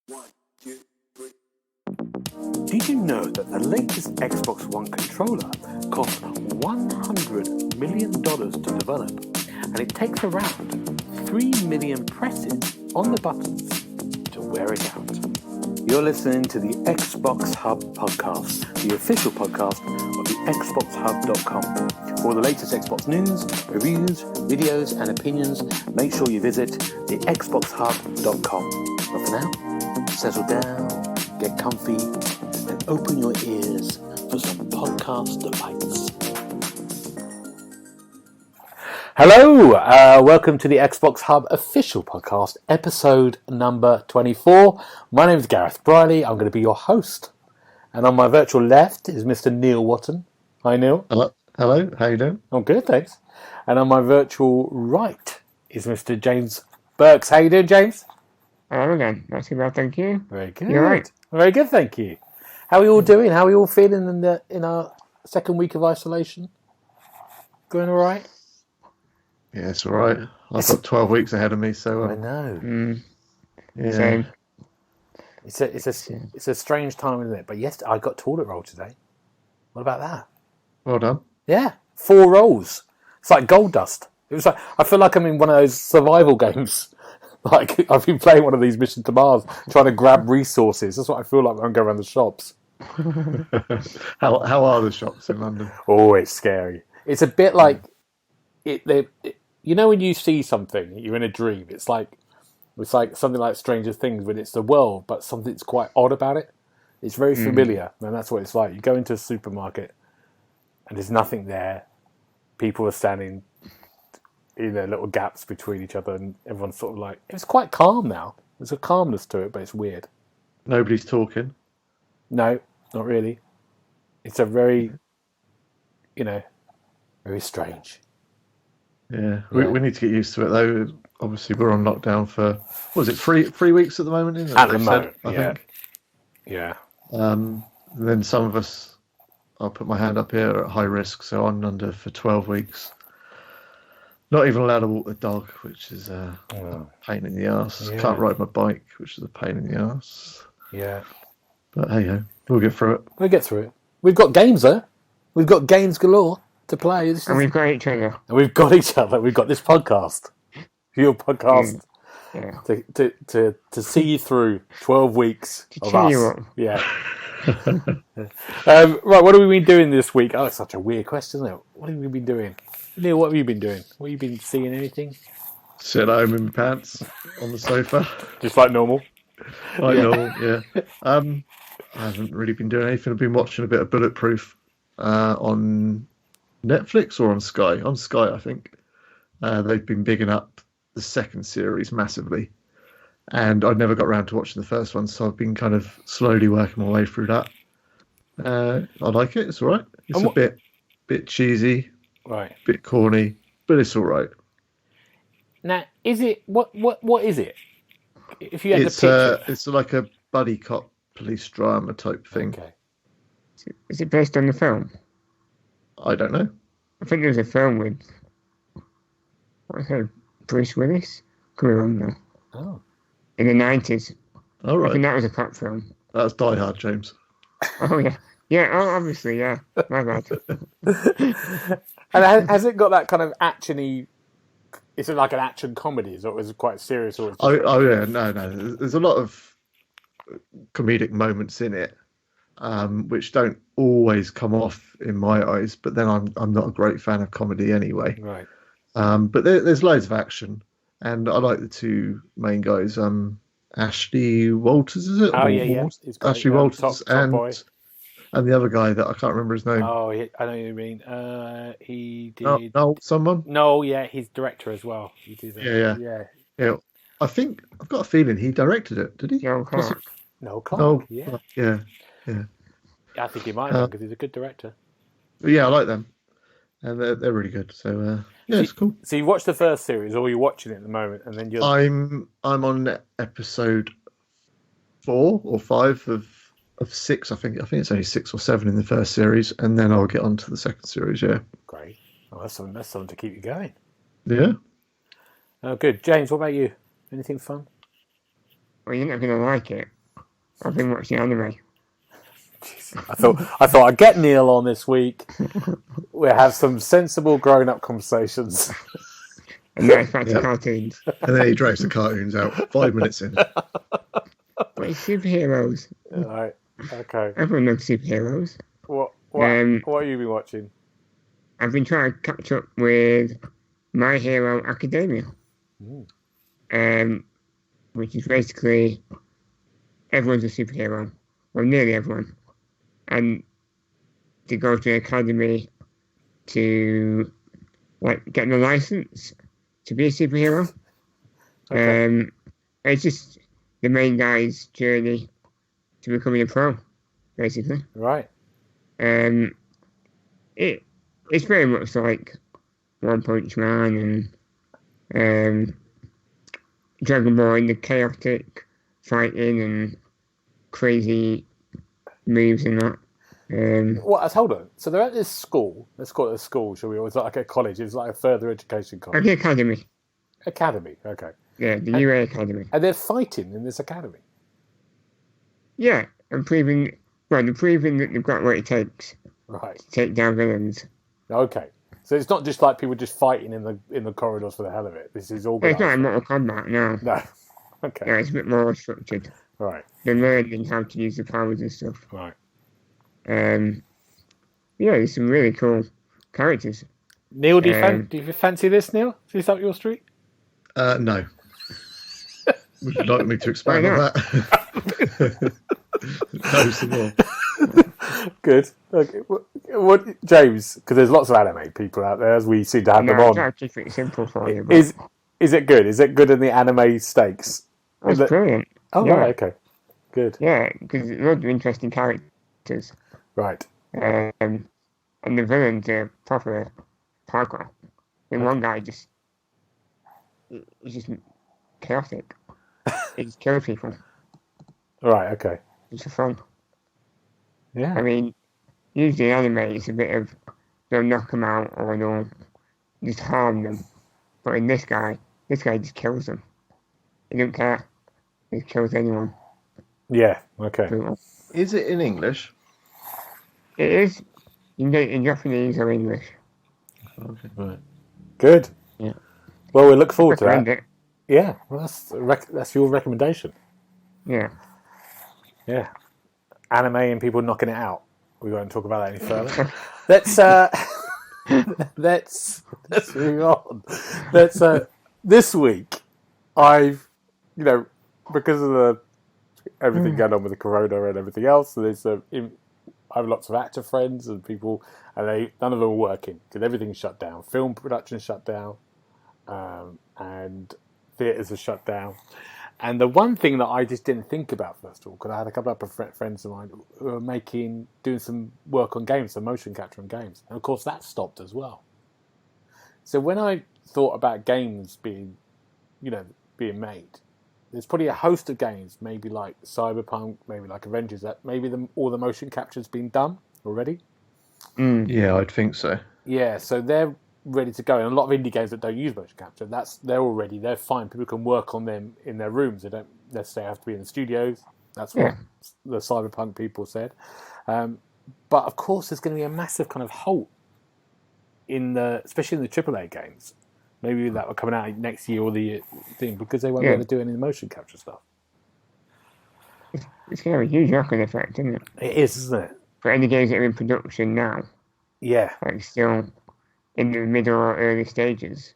1, 2, 3. Did you know that the latest Xbox One controller costs $100 million to develop, and it takes around 3 million presses on the buttons to wear it out? You're listening to the Xbox Hub Podcast, the official podcast of the TheXboxHub.com. For the latest Xbox news, reviews, videos, and opinions, make sure you visit the TheXboxHub.com. But for now, settle down, get comfy, and open your ears for some podcast delights. Hello, welcome to the Xbox Hub Official Podcast, episode number 24. My name is Gareth Briley. I'm going to be your host. And on my virtual left is Mr. Neil Watton. Hi, Neil. Hello, how you doing? I'm good, thanks. And on my virtual right is Mr. James Burks. How you doing, James? Hello again. Not too bad, thank you. Very good. You're right. Very good, thank you. How are you all doing? How are you all feeling in our second week of isolation? Going all right? Yeah, it's all right. I've got 12 weeks ahead of me, so... I know. Yeah. Same. It's a strange time, isn't it? But yes, I got toilet roll today. What about that? Well done. Yeah, 4 rolls. It's like gold dust. It was like I feel like I'm in one of those survival games. Like I've been playing one of these Mission to Mars, trying to grab resources. That's what I feel like when I go around the shops. How are the shops in London? Oh, it's scary. It's a bit like you know when you see something, you're in a dream. It's like something like Stranger Things, when it's the world, but something's quite odd about it. It's very familiar, and that's what it's like. You go into a supermarket, and there's nothing there. People are standing in their little gaps between each other, and everyone's sort of like... It's quite calm now. There's a calmness to it, but it's weird. Nobody's talking? No, not really. It's a very, very strange. Yeah, we need to get used to it, though. Obviously, we're on lockdown for, what was it, three weeks at the moment? Isn't it? At the moment, I think. Yeah. And then some of us, I'll put my hand up here, are at high risk, so I'm under for 12 weeks. Not even allowed to walk the dog, which is a pain in the arse. Yeah. Can't ride my bike, which is a pain in the arse. Yeah. But hey ho, we'll get through it. We'll get through it. We've got games, though. We've got games galore to play. And we've got each other. And we've got each other. We've got this podcast. Your podcast. Yeah. To see you through 12 weeks To of cheer us. you up. Yeah. Right, what have we been doing this week? Oh, it's such a weird question, isn't it? What have we been doing? Neil, what have you been doing? What have you been seeing? Anything? Sit at home in my pants on the sofa. Just like normal? Normal, yeah. I haven't really been doing anything. I've been watching a bit of Bulletproof on Netflix or on Sky. On Sky, I think. They've been bigging up the second series massively. And I never got around to watching the first one, so I've been kind of slowly working my way through that. I like it. It's all right. It's a bit cheesy, Right. bit corny, but it's all right. Now, is it... What is it? If you had to picture... It's like a buddy cop police drama type thing. Okay. Is it based on the film? I don't know. I think there's a film with... What's her? Bruce Willis? Could be wrong now. Oh. In the 90s. All I right. think that was a cop film. That's Die Hard, James. Oh, yeah. Yeah, obviously, yeah. My bad. And has it got that kind of action-y... Is it like an action comedy? Or is it quite serious? Or Yeah, no. There's a lot of comedic moments in it, which don't always come off in my eyes. But then I'm not a great fan of comedy anyway. Right. But there's loads of action, and I like the two main guys. Ashley Walters, is it? Oh, yeah. He's got Ashley Walters top boy. And the other guy that I can't remember his name. Oh, I know what you mean. He did... Someone? No, yeah, he's director as well. He did Yeah. I think I've got a feeling he directed it. Did he? Joe Clark. No, Clark. Yeah. Yeah. I think he might have because he's a good director. Yeah, I like them, and they're really good. So it's cool. So you watched the first series, or you're watching it at the moment, and then you're... I'm on episode 4 or 5 of 6. I think it's only 6 or 7 in the first series, and then I'll get on to the second series. Yeah. Great. Oh, that's something to keep you going. Yeah. Oh, good. James, what about you? Anything fun? Well, you're not going to like it. I've been watching anime. I thought I'd get Neil on this week. We'll have some sensible grown-up conversations. And now it's back to cartoons. And then he drags the cartoons out 5 minutes in. But it's superheroes. Right. Okay. Everyone loves superheroes. What have you been watching? I've been trying to catch up with My Hero Academia. Which is basically everyone's a superhero. Well, nearly everyone. And to go to an academy to get a license to be a superhero. Okay. It's just the main guy's journey to becoming a pro, basically. Right. It's very much like One Punch Man and Dragon Ball and the chaotic fighting and crazy moves and that. Hold on. So they're at this school. Let's call it a school, shall we? Or it's like a college. It's like a further education college. Okay, academy. Academy. Okay. Yeah, the UA Academy. And they're fighting in this academy. Yeah, and proving that they've got what it takes. Right. To take down villains. Okay. So it's not just like people just fighting in the corridors for the hell of it. This is all. It's not like Mortal Kombat, no. No. Okay. Yeah, it's a bit more structured. Right. They're learning how to use the powers and stuff. Right. Yeah, there's some really cool characters. Neil, do you fancy this, Neil? Is this up your street? No. Would you like me to expand on that? No, some more. Good. Okay. What, James? Because there's lots of anime people out there, as we seem to have them on. I'll keep it simple for you. Is it good? Is it good in the anime stakes? It's brilliant. Oh, yeah. Right, okay. Good. Yeah, because there's loads of interesting characters. Right. And the villains are proper hardcore. And one guy he's just chaotic. He just kills people. Right, okay. It's for fun. Yeah. I mean, usually anime is a bit of they'll knock them out or they'll just harm them. But in this guy just kills them. He don't care. He kills anyone. Yeah, okay. Brutal. Is it in English? It is. You can get it in Japanese or English. Okay. Right. Good. Yeah. Well, we look forward to that. It. Yeah. Well, that's your recommendation. Yeah. Yeah. Anime and people knocking it out. We won't talk about that any further. let's move on. This week, I've because of everything going on with the corona and everything else, so I have lots of actor friends and people, and none of them are working because everything's shut down. Film production shut down, and theatres are shut down. And the one thing that I just didn't think about first of all, because I had a couple of friends of mine who were doing some work on games, some motion capture on games, and of course that stopped as well. So when I thought about games being made, there's probably a host of games, maybe like Cyberpunk, maybe like Avengers, that maybe all the motion capture's been done already. Yeah, I'd think so. Yeah, so they're ready to go. And a lot of indie games that don't use motion capture, they're fine. People can work on them in their rooms. They don't necessarily have to be in the studios. That's what the Cyberpunk people said. But of course, there's going to be a massive kind of halt especially in the AAA games. Maybe that will come out next year or the thing because they won't be able to do any motion capture stuff. It's going to have a huge knock-on effect, isn't it? It is, isn't it? For any games that are in production now. Yeah. Like still in the middle or early stages,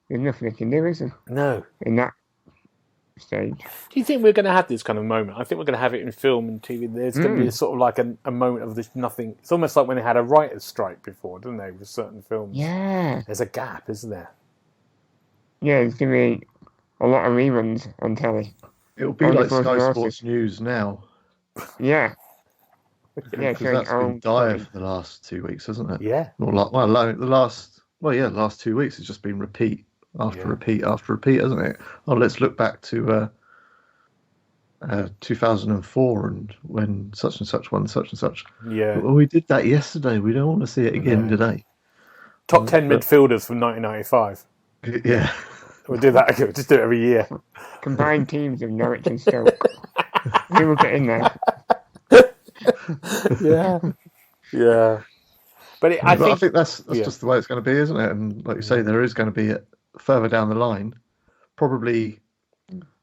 there's nothing they can do, is there? No. In that stage. Do you think we're going to have this kind of moment? I think we're going to have it in film and TV. There's going to be sort of like a moment of this nothing. It's almost like when they had a writer's strike before, didn't they, with certain films? Yeah. There's a gap, isn't there? Yeah, there's going to be a lot of reruns on telly. It'll be like Sky Sports News now. Yeah. Yeah, because that's been dire for the last 2 weeks, hasn't it? Yeah. The last 2 weeks has just been repeat after repeat after repeat, hasn't it? Oh, let's look back to 2004 and when such and such won such and such. Yeah. Well, we did that yesterday. We don't want to see it again today. Top 10 midfielders from 1995. Yeah. We'll do that again. We'll just do it every year. Combined teams of Norwich and Stoke. We will get in there. Yeah. But I think that's just the way it's going to be, isn't it? And like you say, there is going to be further down the line, probably.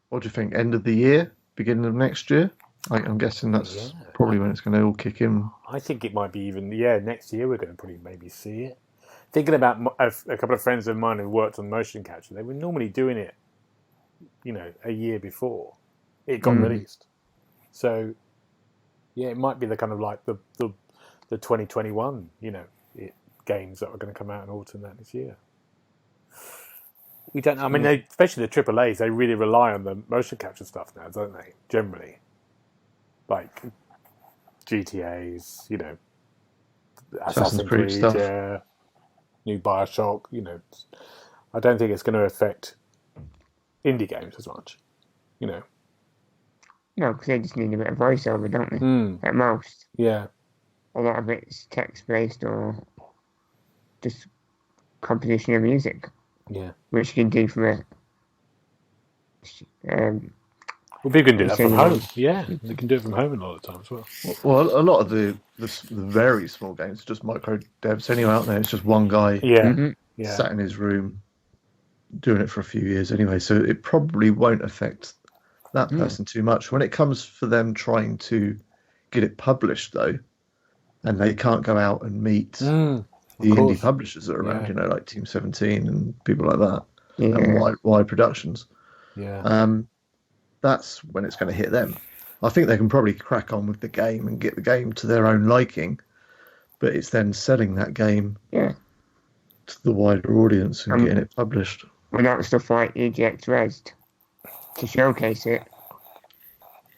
What do you think? End of the year, beginning of next year? I'm guessing that's probably when it's going to all kick in. I think it might be even next year. We're going to probably maybe see it. Thinking about a couple of friends of mine who worked on motion capture, they were normally doing it, a year before it got released. So, it might be the kind of like the 2021, games that are going to come out in autumn this year. We don't. I mean, especially the AAAs, they really rely on the motion capture stuff now, don't they? Generally, like GTA's, Assassin's Creed stuff, new BioShock. I don't think it's going to affect indie games as much. No, because they just need a bit of voiceover, don't they? At most. Yeah. A lot of it's text-based or just composition of music. Yeah. Which you can do from a... Well, people can do that from home. Yeah, they can do it from home a lot of the time as well. Well, a lot of the very small games are just micro devs anyway, aren't they? It's just one guy sat in his room doing it for a few years anyway, so it probably won't affect that person too much. When it comes for them trying to get it published, though, and they can't go out and meet the indie publishers that are around, like Team 17 and people like that, and wide Productions. Yeah. That's when it's going to hit them. I think they can probably crack on with the game and get the game to their own liking, but it's then selling that game to the wider audience and getting it published. Without stuff like EGX Resd to showcase it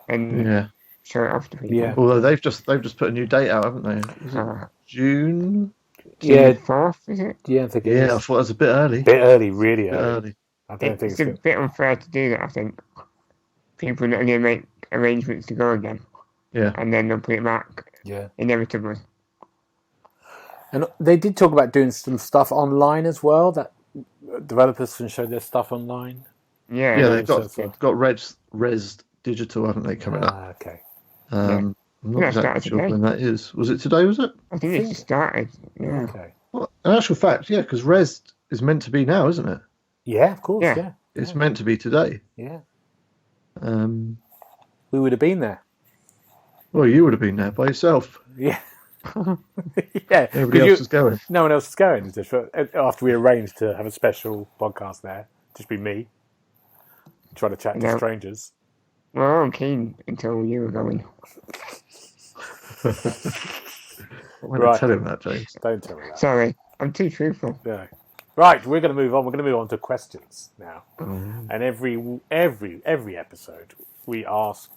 and show it off to people. Yeah. Although they've just put a new date out, haven't they? Is it June? June 4th, is it? Yeah, I think it is. Yeah, I thought it was a bit early. Really early. I don't think it's a bit unfair to do that, I think. People are not going to make arrangements to go again. Yeah. And then they'll put it back. Yeah. Inevitably. And they did talk about doing some stuff online as well, that developers can show their stuff online. Yeah, they've got Res Digital, haven't they, coming up? Okay. I'm not exactly sure when that is. Was it today, was it? I think it just started. Yeah. Okay. Well, in actual fact, because Res is meant to be now, isn't it? Yeah, of course, yeah. It's meant to be today. Yeah. We would have been there. Well, you would have been there by yourself. Yeah. Everybody else is going. No one else is going. After we arranged to have a special podcast there, just be me, trying to chat to strangers. Well, I'm keen until you were going. Right. Tell him that, James. Don't tell me that. Sorry, I'm too truthful. Yeah. Right, we're going to move on. We're going to move on to questions now. And every episode, we ask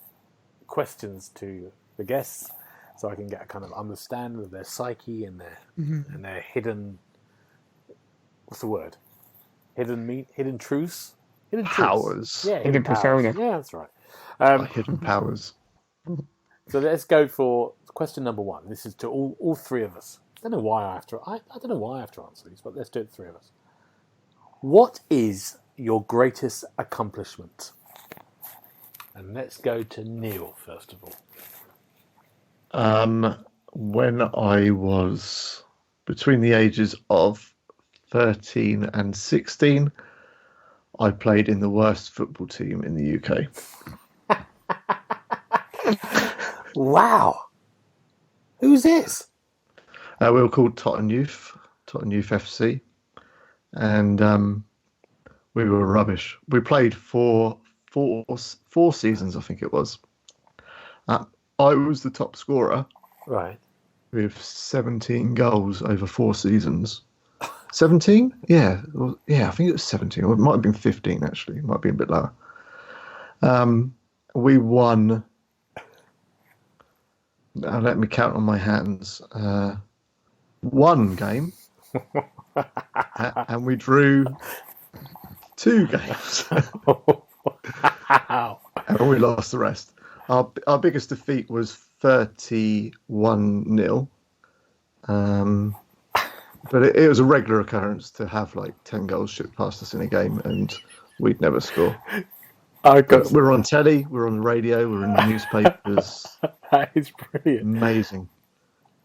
questions to the guests, so I can get a kind of understanding of their psyche and their hidden. What's the word? Hidden truths. Hidden powers. Yeah, hidden persona. Yeah, that's right. Hidden powers. So let's go for question number 1. This is to all three of us. I don't know why I have to answer these, but let's do it, 3 of us. What is your greatest accomplishment? And let's go to Neil first of all. When I was between the ages of 13 and 16, I played in the worst football team in the UK. Wow. Who's this? We were called Totton Youth FC, and we were rubbish. We played for four seasons, I think it was. I was the top scorer, right, with 17 goals over 4 seasons. 17? Yeah, I think it was 17. Or it might have been 15 actually. It might be a bit lower. We won. Now let me count on my hands. 1 game, and we drew 2 games, and we lost the rest. Our biggest defeat was 31-0, but it was a regular occurrence to have like 10 goals shipped past us in a game, and we'd never score. We're on telly, we're on the radio, we're in the newspapers. That is brilliant. Amazing.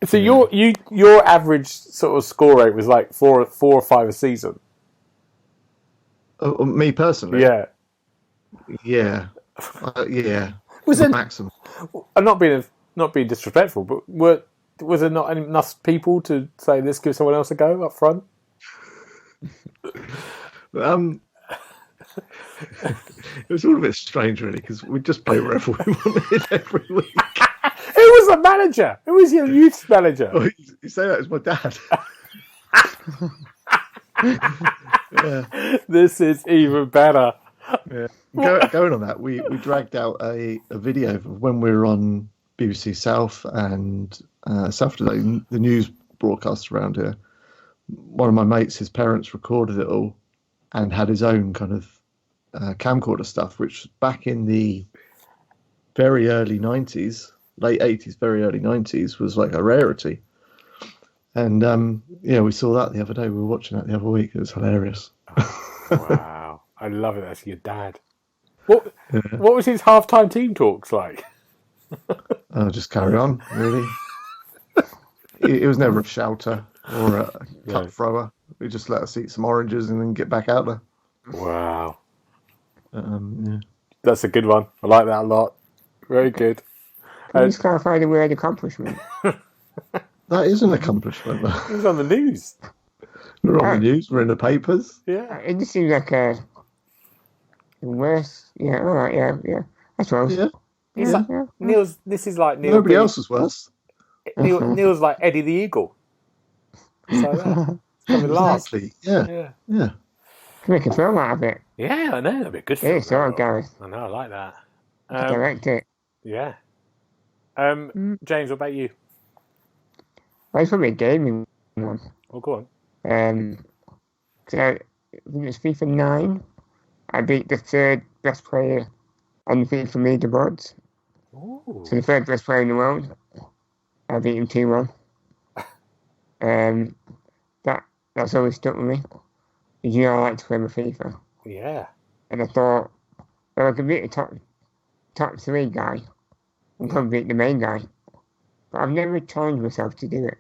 So your average sort of score rate was like four or five a season. Oh, me personally? Yeah. Yeah. Yeah. Was the it maximum? I'm not being disrespectful, but was there not enough people to say let's give someone else a go up front? It was all a bit strange, really, because we'd just play wherever we wanted every week. Who was the manager? Who was your youth manager? Oh, you say that as my dad. Yeah. This is even better. Yeah. Going on that, we dragged out a video of when we were on BBC South and South Today, the news broadcast around here. One of my mates, his parents recorded it all and had his own kind of camcorder stuff, which back in the very early 90s, late 80s, very early 90s, was like a rarity. And we saw that the other day. We were watching that the other week. It was hilarious. Wow. I love it. That's your dad. What was his halftime team talks like? Just carry on, really. It was never a shouter or a cup thrower. We just let us eat some oranges and then get back out there. Wow. Yeah. That's a good one. I like that a lot. Very good. Can you just clarify the word accomplishment? That is an accomplishment. It was on the news. We're on the news. We're in the papers. Yeah. It just seems like a worse. Yeah, all right, yeah. I suppose. Yeah. Neil's. This is like Neil. Nobody else was worse. Neil's like Eddie the Eagle. It's like that. It's coming last. Exactly. Yeah. Can make a film out of it. Yeah, I know. That'd be a good film. Yeah, so Gareth. I know. I like that. Direct it. Yeah. James, what about you? Well, it's probably a gaming one. Oh, go on. So I think it's FIFA 9. I beat the third best player on the FIFA leaderboards. Ooh. So the third best player in the world. I beat him 2-1. That's always stuck with me. Because I like to play with FIFA. Yeah. And I thought, well, I could beat the top 3 guy and probably beat the main guy. But I've never challenged myself to do it.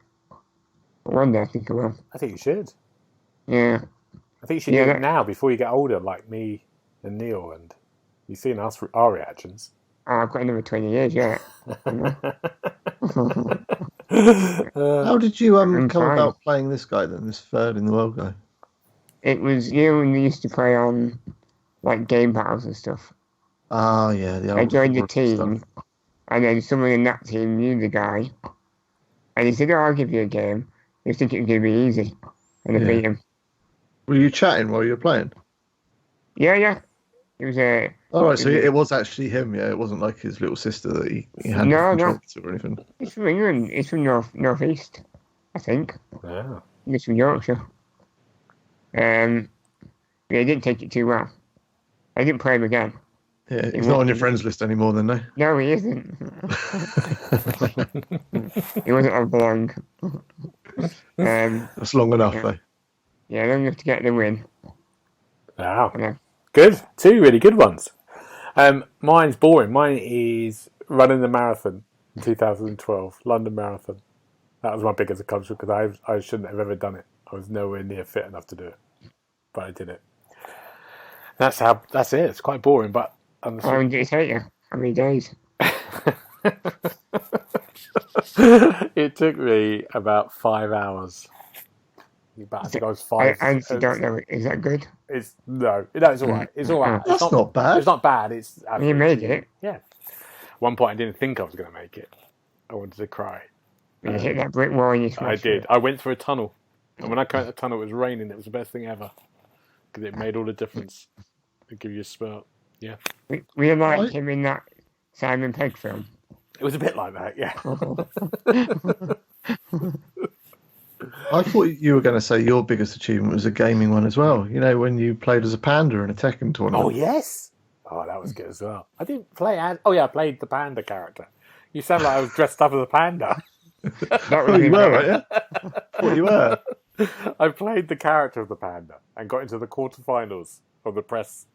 But one day I think I will. I think you should. Yeah. I think you should do it now before you get older, like me and Neil, and you've seen our reactions. Oh, I've got another 20 years yet. How did you come about playing this guy then, this third in the world guy? It was when we used to play on like game battles and stuff. Oh yeah, I joined the team, stuff. And then someone in that team knew the guy, and he said, "Oh, I'll give you a game. You think it was going to be easy?" And I beat him. Were you chatting while you were playing? Yeah. It was a. All right, so it was actually him. Yeah, it wasn't like his little sister that he had No. to or anything. He's from England. He's from northeast, I think. Yeah. He's from Yorkshire. Yeah, he didn't take it too well. I didn't play him again. Yeah, he's not on your friends list anymore, then, no? No, he isn't. He wasn't on for long. That's long enough, though. Yeah, long enough to get the win. Wow. Yeah. Good. 2 really good ones. Mine's boring. Mine is running the marathon in 2012, London Marathon. That was my biggest accomplishment because I shouldn't have ever done it. I was nowhere near fit enough to do it, but I did it. That's it. It's quite boring, but How long did it take you? How many days? It took me about 5 hours. I think I was 5. I honestly don't know. Is that good? It's all right. It's all right. That's not bad. It's not bad. It's You made it. Yeah. At one point, I didn't think I was going to make it. I wanted to cry. You hit that brick wall and you smashed I did. it. I went through a tunnel, and when I came out the tunnel, it was raining. It was the best thing ever because it made all the difference. It gave you a spurt. Yeah. We liked him in that Simon Pegg film. It was a bit like that. Yeah. I thought you were going to say your biggest achievement was a gaming one as well. You know, when you played as a panda in a Tekken tournament. Oh yes. Oh, that was good as well. I didn't play. I played the panda character. You sound like I was dressed up as a panda. Not You were, right? Yeah. Thought you were. I played the character of the panda and got into the quarterfinals of the press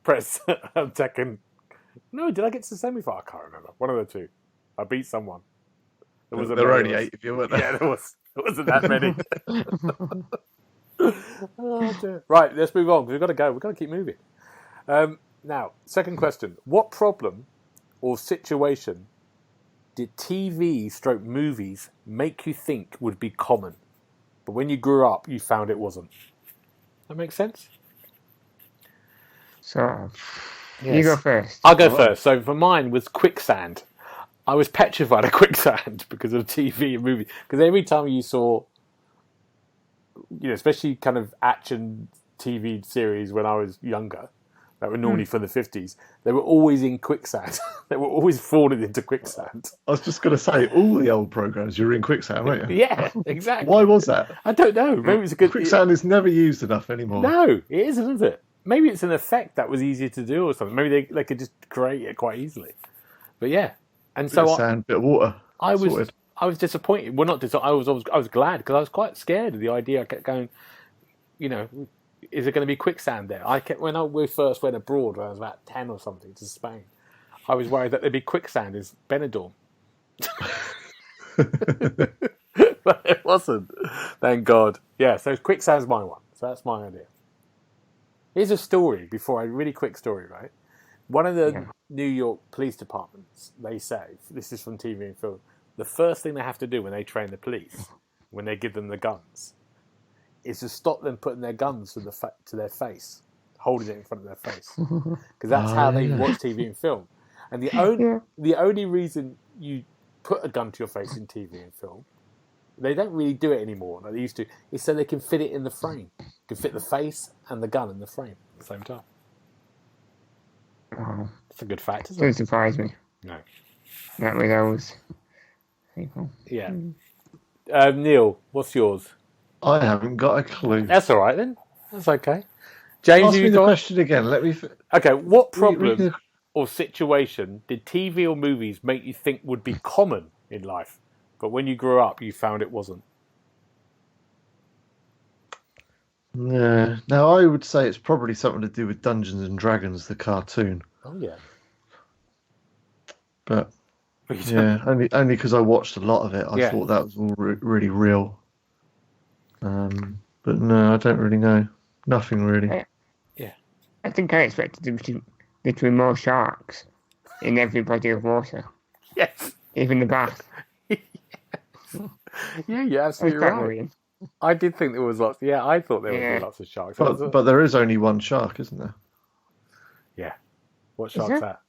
press Tekken. No, did I get to the semi-final? I can't remember. One of the two. I beat someone. There were only 8 of you, weren't there? Yeah, there wasn't that many. Oh, dear. Right, let's move on. We've got to go. We've got to keep moving. Now, second question. What problem or situation did TV/movies make you think would be common, but when you grew up, you found it wasn't? That makes sense? Sort of. Yes. You go first. I'll go first. So for mine was quicksand. I was petrified of quicksand because of TV and movies. Because every time you saw, especially kind of action TV series when I was younger, that were normally from the 50s, they were always in quicksand. They were always falling into quicksand. I was just going to say, all the old programmes, you were in quicksand, weren't you? Yeah, exactly. Why was that? I don't know. Maybe it's a good... Quicksand is never used enough anymore. No, it isn't, is it? Maybe it's an effect that was easier to do or something. Maybe they could just create it quite easily. But yeah. And Bit of sand, bit of water. I was disappointed. Well, not disappointed. I was glad because I was quite scared of the idea. I kept going, is there going to be quicksand there? When we first went abroad when I was about 10 or something to Spain, I was worried that there'd be quicksand in Benidorm. But it wasn't. Thank God. Yeah, so quicksand's my one. So that's my idea. Here's a story really quick story, right? One of the New York police departments, they say, this is from TV and film, the first thing they have to do when they train the police, when they give them the guns, is to stop them putting their guns to their face, holding it in front of their face. Because that's how they watch TV and film. And the only reason you put a gun to your face in TV and film, they don't really do it anymore like they used to, is so they can fit it in the frame. You can fit the face and the gun in the frame at the same time. Wow. That's a good fact, isn't Doesn't it? surprise me. No. That with those people. Yeah. Neil, what's yours? I haven't got a clue. That's all right then. That's okay. James, Ask me the question again. Let me... Okay, what problem or situation did TV or movies make you think would be common in life, but when you grew up, you found it wasn't? Yeah. Now, I would say it's probably something to do with Dungeons and Dragons, the cartoon. Oh, yeah. But, yeah, only because I watched a lot of it. I thought that was all really real. But no, I don't really know. Nothing really. Yeah. I think I expected there to be more sharks in every body of water. Yes. Even the bath. Yeah, you're absolutely right. Worrying. I did think there was lots. Yeah, I thought there would be lots of sharks. But there is only one shark, isn't there? Yeah. What shark's that?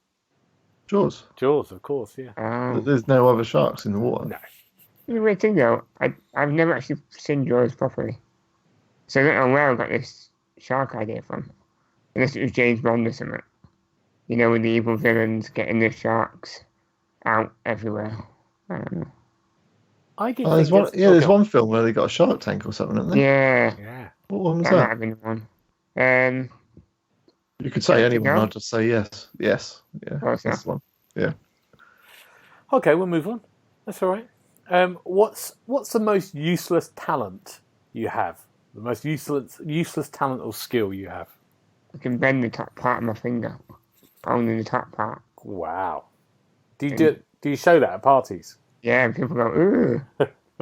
Jaws. Jaws, of course, yeah. There's no other sharks in the water. No. The weird thing though, I've never actually seen Jaws properly. So I don't know where I got this shark idea from. Unless it was James Bond or something. With the evil villains getting the sharks out everywhere. I don't know. There's one film where they got a shark tank or something, isn't there? Yeah. What one was That that? might have been one. You could say anyone, I'll just say yes. Yes. Yeah. Oh, That's the one. Yeah. Okay, we'll move on. That's all right. What's the most useless talent you have? The most useless talent or skill you have? I can bend the top part of my finger. Only the top part. Wow. Do you show that at parties? Yeah, and people go, ooh. And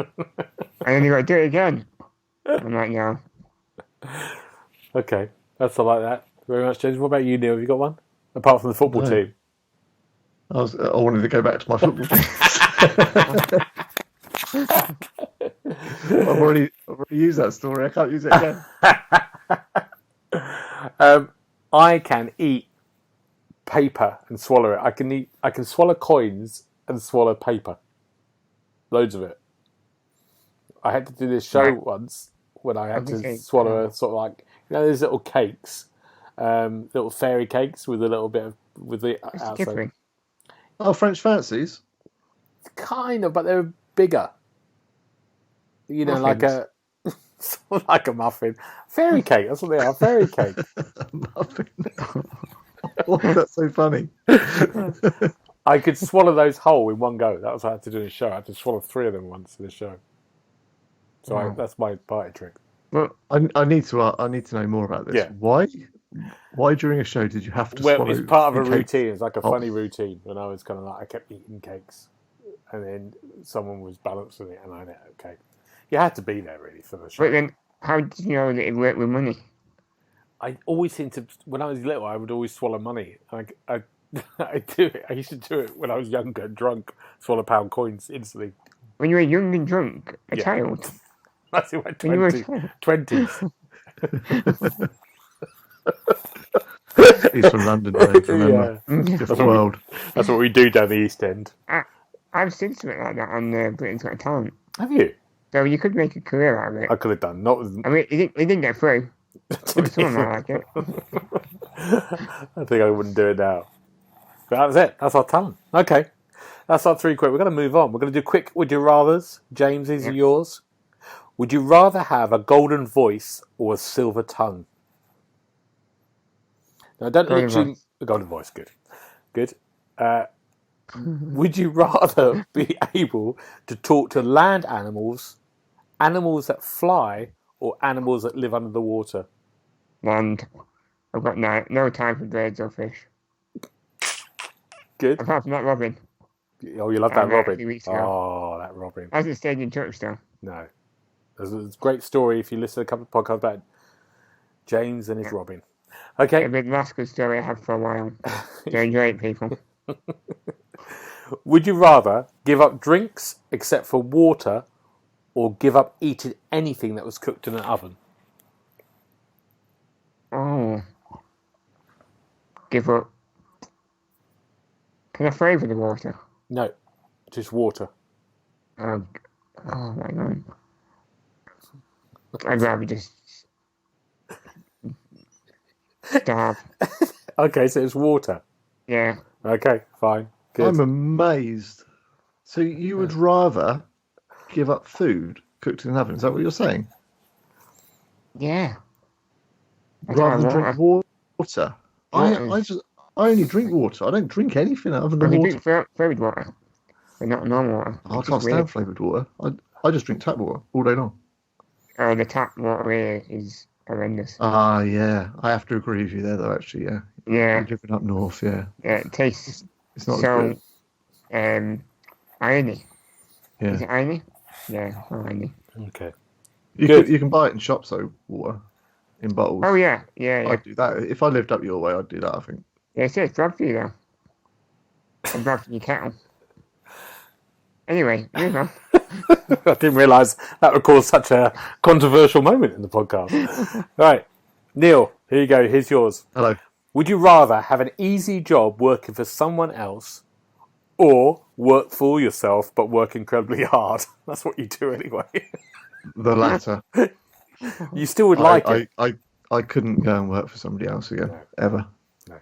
then you got to do it again. I'm like, no. Okay, that's all like that. Very much, James. What about you, Neil? Have you got one? Apart from the football team. I wanted to go back to my football team. I've already used that story. I can't use it again. I can eat paper and swallow it. I can swallow coins and swallow paper. Loads of it. I had to do this show once when I had to swallow a sort of like, those little cakes, little fairy cakes with a little bit of with the outside. Oh, French fancies. Kind of, but they're bigger. Muffins. Like a like a muffin, fairy cake. That's what they are, fairy cake. Muffin. Why is that so funny? I could swallow those whole in one go. That was what I had to do in the show. I had to swallow 3 of them once in the show. So that's my party trick. Well, I need to know more about this. Yeah. Why Why during a show did you have to Well, swallow? it's part of a cakes? routine. It's like a Oh. funny routine. When I was kind of like, I kept eating cakes, and then someone was balancing it, and I ate a cake. You had to be there really for the show. But then, how did you know that it worked with money? I always seemed to. When I was little, I would always swallow money. I do it. I used to do it when I was younger, drunk. Swallow £1 coins instantly. When you were young and drunk, a Yeah. child. That's in my When you were a 20s. He's from London, mate, remember? Yeah. Different world. That's what we do down the East End. I've seen something like that on Britain's Got Talent. Have you? So you could make a career out of it. I could have done. Not with. I mean, it didn't get through. But someone might like it. I think I wouldn't do it now. But that was it. That's our talent. Okay. That's our 3 quick. We're going to move on. We're going to do quick would you rathers. James, these are yours. Would you rather have a golden voice or a silver tongue? Now, don't Golden literally... voice. A golden voice, good. Good. Would you rather be able to talk to land animals, animals that fly, or animals that live under the water? And I've got no time for birds or fish. Good. Apart from that robin. Oh, you love that met a robin. few weeks ago. Oh, that robin. Hasn't stayed in touch though. No. There's a great story if you listen to a couple of podcasts about James and his robin. Okay. It'll be the last good story I have for a while. So enjoy it, people. Would you rather give up drinks except for water or give up eating anything that was cooked in an oven? Oh. Give up. Can I flavour the water? No, just water. Oh my god. I'd rather just starve. Okay, so it's water. Yeah. Okay, fine. Good. I'm amazed. So you would rather give up food cooked in an oven? Is that what you're saying? Yeah. Rather than drink water? Water. I only drink water. I don't drink anything other I than can water. drink flavoured water, but not normal water. I which can't is stand weird. flavoured water. I just drink tap water all day long. Oh, the tap water here is horrendous. Ah, yeah. I have to agree with you there, though, actually, yeah. Yeah. You're living up north, yeah. It tastes It's not as so good. irony. Yeah. Is it irony? Yeah, irony. Okay. You can buy it in shops, though, water, in bottles. Oh yeah, yeah. I'd do that. If I lived up your way, I'd do that, I think. Yeah, it says blood for you though. And blood for your cattle. Anyway, move on. I didn't realise that would cause such a controversial moment in the podcast. Right, Neil, here you go. Here's yours. Hello. Would you rather have an easy job working for someone else or work for yourself but work incredibly hard? That's what you do anyway. The latter. You still would like it. I couldn't go and work for somebody else again, ever. No.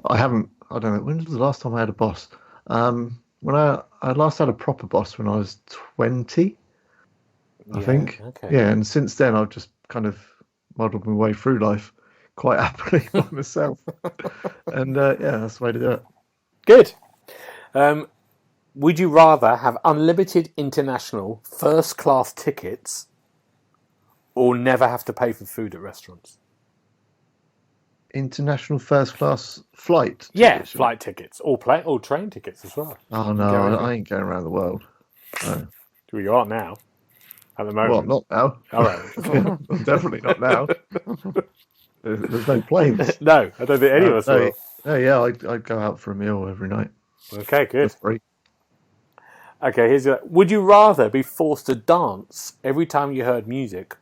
I don't know, when was the last time I had a boss? When I last had a proper boss when I was 20, I think. Okay. Yeah, and since then I've just kind of muddled my way through life quite happily by myself. And yeah, that's the way to do it. Good. Would you rather have unlimited international first-class tickets or never have to pay for food at restaurants? International first class flight? Yeah, tickets, you flight tickets or train tickets as well. mean? Oh, no, I ain't going around the world. No. Well, you are now, at the moment. Well, not now. All right. Definitely not now. There's no planes. No, I don't think any of us will. No, yeah, I'd go out for a meal every night. Okay, good. For free. Okay, here's your... Would you rather be forced to dance every time you heard music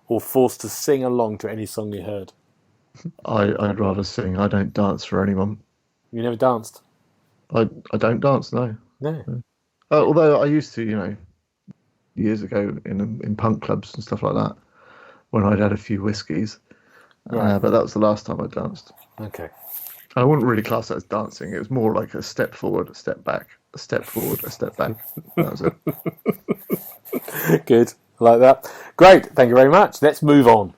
or forced to sing along to any song you heard? I'd rather sing. I don't dance for anyone. You never danced? I don't dance, no. No. Although I used to, years ago in punk clubs and stuff like that, when I'd had a few whiskies. Right. But that was the last time I danced. Okay. I wouldn't really class that as dancing. It was more like a step forward, a step back, a step forward, a step back. That was it. Good. I like that. Great. Thank you very much. Let's move on.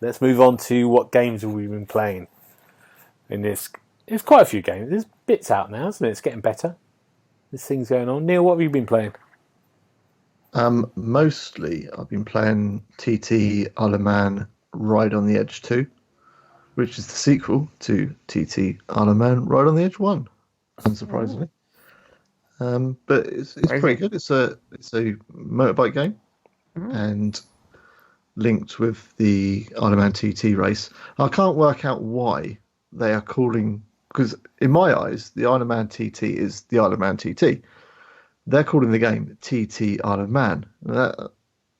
Let's move on to what games have we been playing in this. There's quite a few games. There's bits out now, isn't it? It's getting better. There's things going on. Neil, what have you been playing? Mostly, I've been playing TT Isle of Man Ride on the Edge 2. which is the sequel to TT Isle of Man Ride on the Edge 1, unsurprisingly. But it's pretty good. It's a motorbike game, and linked with the Isle of Man TT race. I can't work out why they are calling, because in my eyes, the Isle of Man TT is the Isle of Man TT. They're calling the game TT Isle of Man. I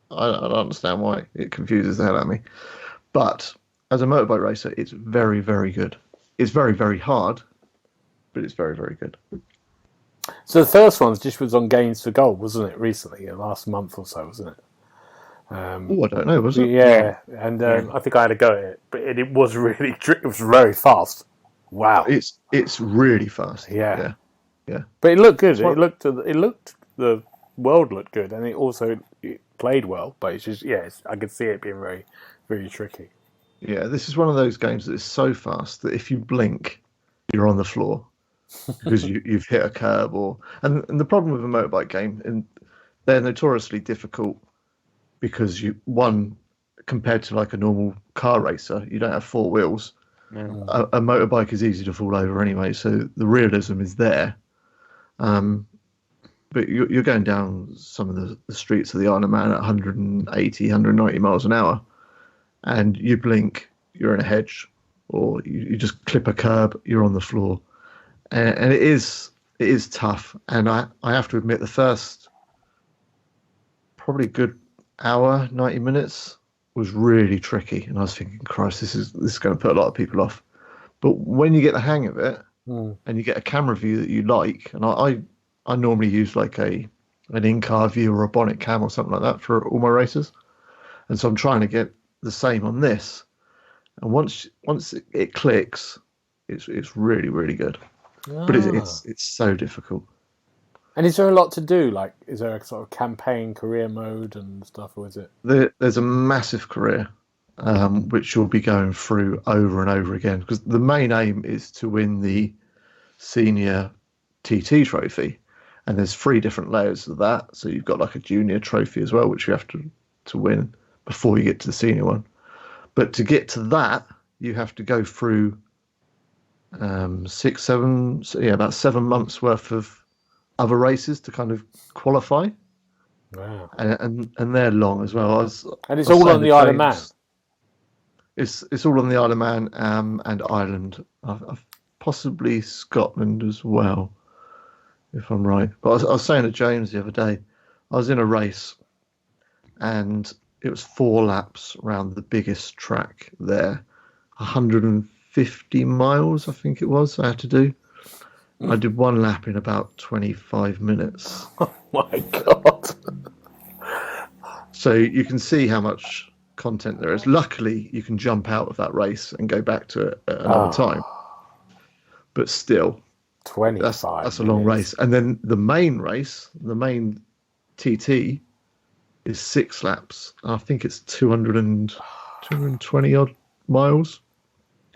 don't understand why. It confuses the hell out of me. But as a motorbike racer, it's very, very good. It's very, very hard, but it's very, very good. So the first one just was on Games for Gold, wasn't it? Recently, last month or so, wasn't it? I don't know, was it? Yeah, and I think I had a go at it, but it was really it was very fast. Wow, it's really fast. Yeah. Yeah. But it looked good. It looked the world looked good, and it played well. But it's just I could see it being very, very tricky. Yeah, this is one of those games that is so fast that if you blink, you're on the floor because you've hit a curb and the problem with a motorbike game, and they're notoriously difficult because compared to like a normal car racer, you don't have four wheels. No. A motorbike is easy to fall over anyway, so the realism is there. But you're going down some of the streets of the Isle of Man at 180, 190 miles an hour, and you blink, you're in a hedge, or you just clip a curb, you're on the floor. And it is tough. And I have to admit, the first probably good hour, 90 minutes was really tricky. And I was thinking, Christ, this is going to put a lot of people off. But when you get the hang of it, and you get a camera view that you like, and I normally use like an in-car view or a bonnet cam or something like that for all my races. And so I'm trying to get the same on this. And once it clicks, it's really, really good. But it's so difficult. And is there a lot to do? Like, is there a sort of campaign career mode and stuff, or is it? There's a massive career, which you'll be going through over and over again, because the main aim is to win the senior TT trophy, and there's 3 different layers of that. So you've got like a junior trophy as well, which you have to win before you get to the senior one. But to get to that, you have to go through about 7 months worth of other races to kind of qualify. Wow. And they're long as well. And it's all on the Isle of Man. It's all on the Isle of Man and Ireland, possibly Scotland as well, if I'm right. But I was saying to James the other day, I was in a race, and it was 4 laps around the biggest track there, 150 miles, I think it was. I had to do. I did 1 lap in about 25 minutes. Oh my God. So you can see how much content there is. Luckily, you can jump out of that race and go back to it at another time. But still, 25. That's a long race. And then the main race, the main TT, is 6 laps. I think it's 220 odd miles,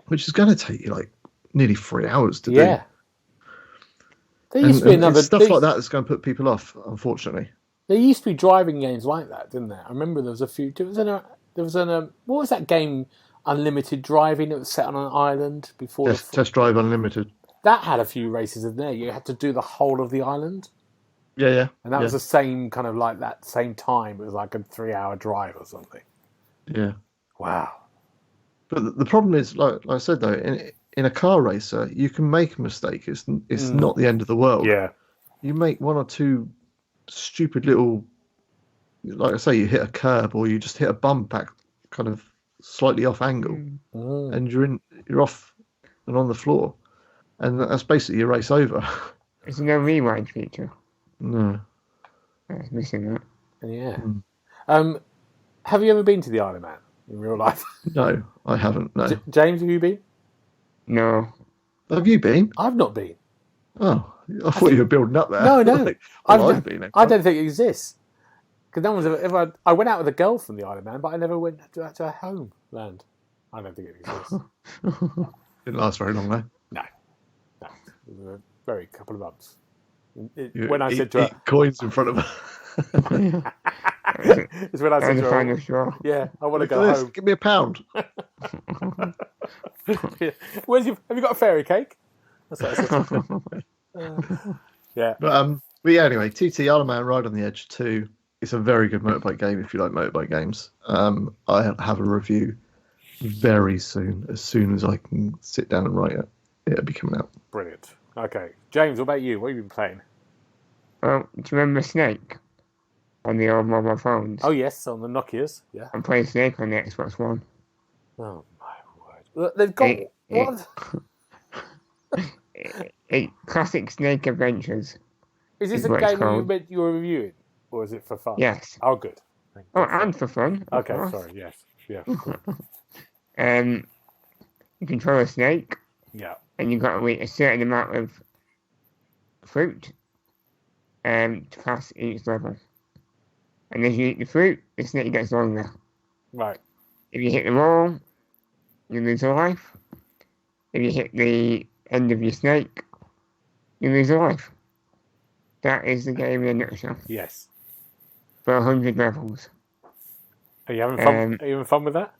which is going to take you like nearly 3 hours to do. Yeah. There used to be another stuff like that that's going to put people off, unfortunately. There used to be driving games like that, didn't there? I remember there was a few. There was what was that game? Unlimited Driving. It was set on an island before. Test Drive Unlimited. That had a few races in there. You had to do the whole of the island. Yeah. And that was the same kind of like that same time. It was like a 3-hour drive or something. Yeah. Wow. But the problem is, like I said though, in a car racer, you can make a mistake. It's not the end of the world. Yeah. You make 1 or 2 stupid little, like I say, you hit a curb or you just hit a bump back, kind of slightly off angle, and you're off and on the floor, and that's basically your race over. Is there no rewind feature? No. I was missing that. Yeah. Have you ever been to the Isle of Man in real life? No, I haven't. No. James, have you been? No. Have you been? I've not been. Oh, I thought you were building up there. No. I've been. I don't think it exists. Because no one's ever. I went out with a girl from the Isle of Man, but I never went to her homeland. I don't think it exists. Didn't last very long though. No. It was a very couple of months. When I said to her, coins in front of her. it's when I said to her, Straw. yeah, I want to Look go at this, home. give me £1. Have you got a fairy cake? That's what I said. Yeah. But yeah, anyway, TT Isle of Man Ride on the Edge 2. It's a very good motorbike game if you like motorbike games. I have a review very soon as I can sit down and write it. It'll be coming out. Brilliant. Okay. James, what about you? What have you been playing? Well, do you remember Snake on the old mobile phones? Oh, yes, on the Nokias. Yeah. I'm playing Snake on the Xbox One. Oh, my word. Look, they've got... what? Classic Snake Adventures. Is this is a what it's game called. you were reviewing? Or is it for fun? Yes. Oh, good. Oh, and for fun. of Okay, course. sorry. Yes. Yeah. You control a snake, Yeah. and you've got to eat a certain amount of fruit to pass each level. And as you eat the fruit, the snake gets longer. Right. If you hit the wall, you lose a life. If you hit the end of your snake, you lose a life. That is the game in a nutshell. Yes. For 100 levels. Are you having fun? Are you having fun with that?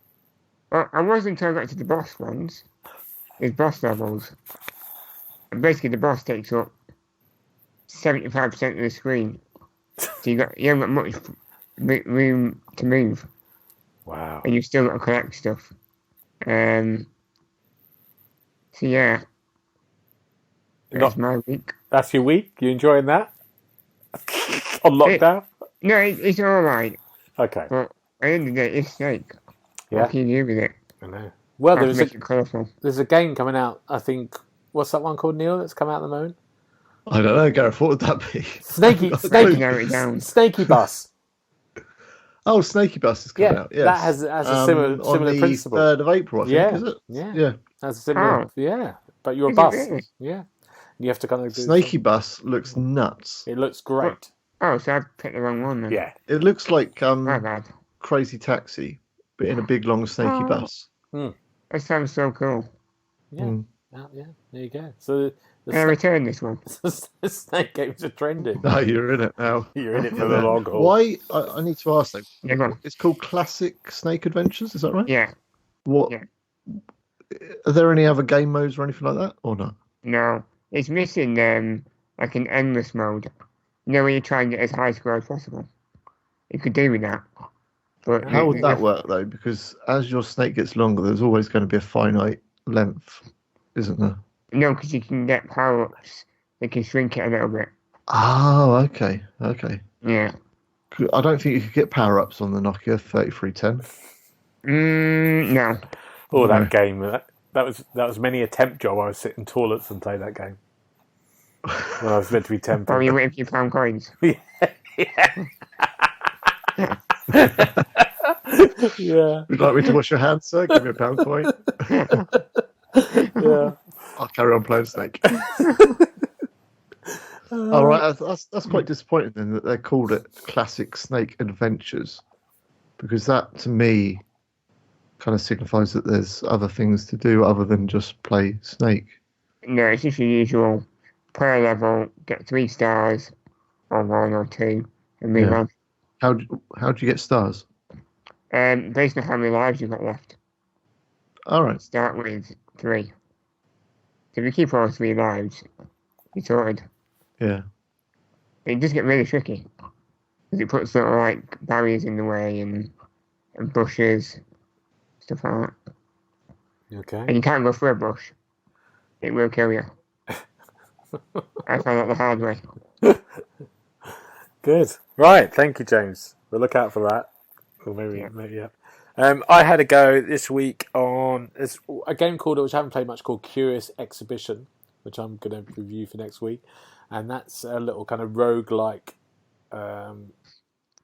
Well, I was until I got to the boss ones. There's boss levels. And basically the boss takes up 75% of the screen. So you haven't got much room to move. Wow. And you've still got to collect stuff. So yeah. That's my week. That's your week? You enjoying that? On lockdown? No, it's alright. Okay. But at the end of the day, it's Snake. Yeah. What can you do with it? I know. Well, Colourful. there's a game coming out, I think. What's that one called, Neil, that's come out at the moment? I don't know, Gareth. What would that be? Snaky Narrow it down. Snaky Bus. Oh, Snaky Bus is coming out. Yes. That has a similar on the principle. 3rd of April, I think, is it? Yeah. That's a similar. Yeah. But you're a Is it bus. really? Yeah. You have to kind of do Snaky Bus looks nuts. It looks great. Oh, so I've picked the wrong one then. Yeah. It looks like My bad. Crazy Taxi, but in a big, long, snaky bus. That sounds so cool. Yeah. Mm. Yeah. There you go. So Can I return this one? the snake games are trending. No, you're in it now. You're in it for the long haul. Why? I need to ask though. Yeah, go on. It's called Classic Snake Adventures, is that right? Yeah. What? Yeah. Are there any other game modes or anything like that, or not? No. It's missing like an endless mode. You know, when you try and get as high score as possible. You could do with that. But How would that work though? Because as your snake gets longer, there's always going to be a finite length, isn't there? No, because you can get power-ups. They can shrink it a little bit. Oh, okay. Yeah. I don't think you could get power-ups on the Nokia 3310. No. Oh, that game. That was many a temp job. I would sit in toilets and play that game. When I was meant to be temping. While you're waiting for your pound coins. Yeah. Would you like me to wash your hands, sir? Give me a pound coin. Yeah. I'll carry on playing Snake. All right, that's quite disappointing then that they called it Classic Snake Adventures, because that to me kind of signifies that there's other things to do other than just play Snake. No, it's just your usual per level, get 3 stars, or 1 or 2, and move on. How'd you get stars? Based on how many lives you've got left. All right. Start with 3. So if you keep all 3 lives, you're sorted. Yeah. But it does get really tricky. Because it puts sort of like barriers in the way and bushes, stuff like that. Okay. And you can't go through a bush. It will kill you. I found out the hard way. Good. Right. Thank you, James. We'll look out for that. Or maybe. I had a go this week on a game which I haven't played much, called Curious Exhibition, which I'm going to review for next week. And that's a little kind of roguelike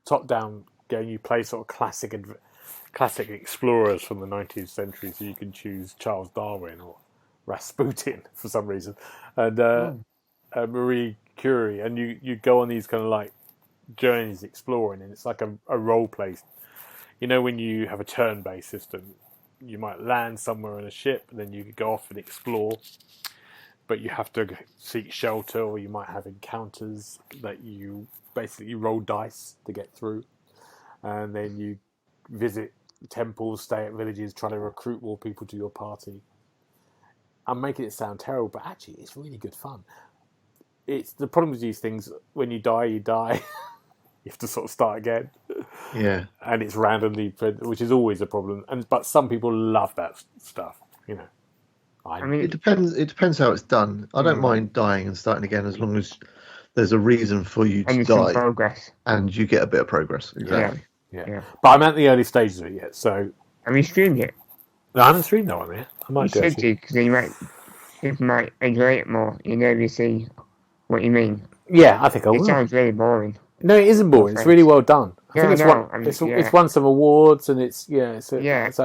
top-down game. You play sort of classic explorers from the 19th century, so you can choose Charles Darwin or Rasputin for some reason, and Marie Curie, and you go on these kind of like journeys exploring, and it's like a role play. You know, when you have a turn-based system, you might land somewhere on a ship, and then you could go off and explore, but you have to seek shelter, or you might have encounters that you basically roll dice to get through, and then you visit temples, stay at villages, trying to recruit more people to your party. I'm making it sound terrible, but actually, it's really good fun. It's the problem with these things: when you die, you die. You have to sort of start again. Yeah. And it's randomly, which is always a problem. But some people love that stuff. You know. I mean, It depends how it's done. I don't mind dying and starting again as long as there's a reason for you to and some die progress. and you get a bit of progress. Exactly. Yeah. But I'm at the early stages of it yet, so Have you streamed it? no, I haven't streamed that one yet. I You might do. should do, because then people might enjoy it more. You never see what you mean. Yeah, I think I It will. sounds really boring. No, it isn't boring. It's really well done. I Yeah, think it's I know. won. I mean, It's won some awards, and it's a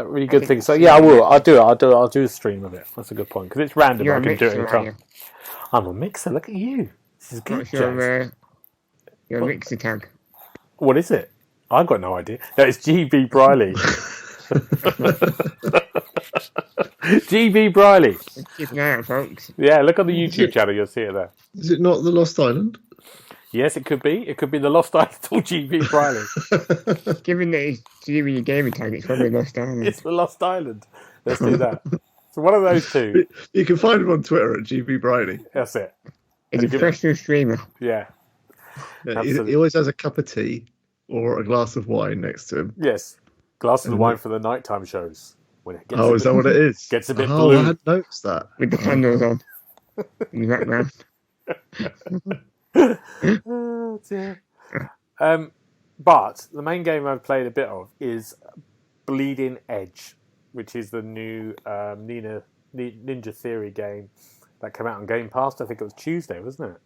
really good think thing. So it's- yeah, I will. I'll do it. I'll do a stream of it. That's a good point because it's random. You're I a can do it mixer, anytime. I'm a mixer. Look at you. This is good. What's James. your mixer tag? What is it? I've got no idea. No, it's GB Briley. GB Briley. Keep an eye out, folks. Yeah, look on the YouTube channel. You'll see it there. Is it not the Lost Island? Yes, it could be. It could be the Lost Island or GB Briley. Given that it's to do with your gaming tag, it's probably Lost Island. It's the Lost Island. Let's do that. So one of those two. You can find him on Twitter at GB Briley. That's it. It's a professional streamer. Yeah. Yeah, Absolutely. he always has a cup of tea or a glass of wine next to him. Yes. Glass of wine for the nighttime shows. When it gets Oh, is that what it is? Gets a bit Oh, blue. I hadn't noticed that. With the candles on in the background. Oh, dear. But the main game I've played a bit of is Bleeding Edge, which is the new Ninja Theory game that came out on Game Pass. I think it was Tuesday, wasn't it?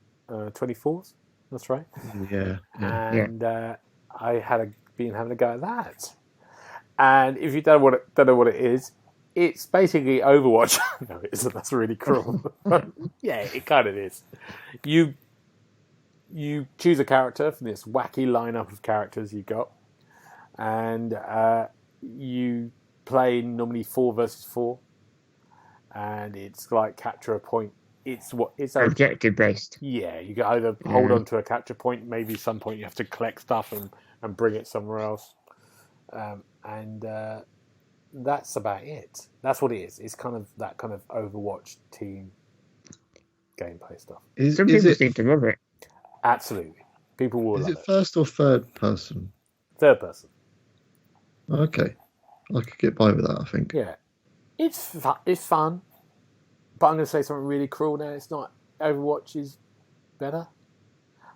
24th? That's right. Yeah. And I had been having a go at that. And if you don't know what it is, it's basically Overwatch. No, it isn't. That's really cruel. Yeah, it kind of is. You choose a character from this wacky lineup of characters you got, and you play normally 4 versus 4, and it's like capture a point. It's Objective based. yeah. You can either hold on to a capture point, maybe some point you have to collect stuff and bring it somewhere else, and that's about it. That's what it is. It's kind of that kind of Overwatch team gameplay stuff. Some people seem to love it. Absolutely, people will Is love it first or third person? Third person. Okay. I could get by with that, I think. Yeah, it's fun, but I'm going to say something really cruel now. It's not. Overwatch is better,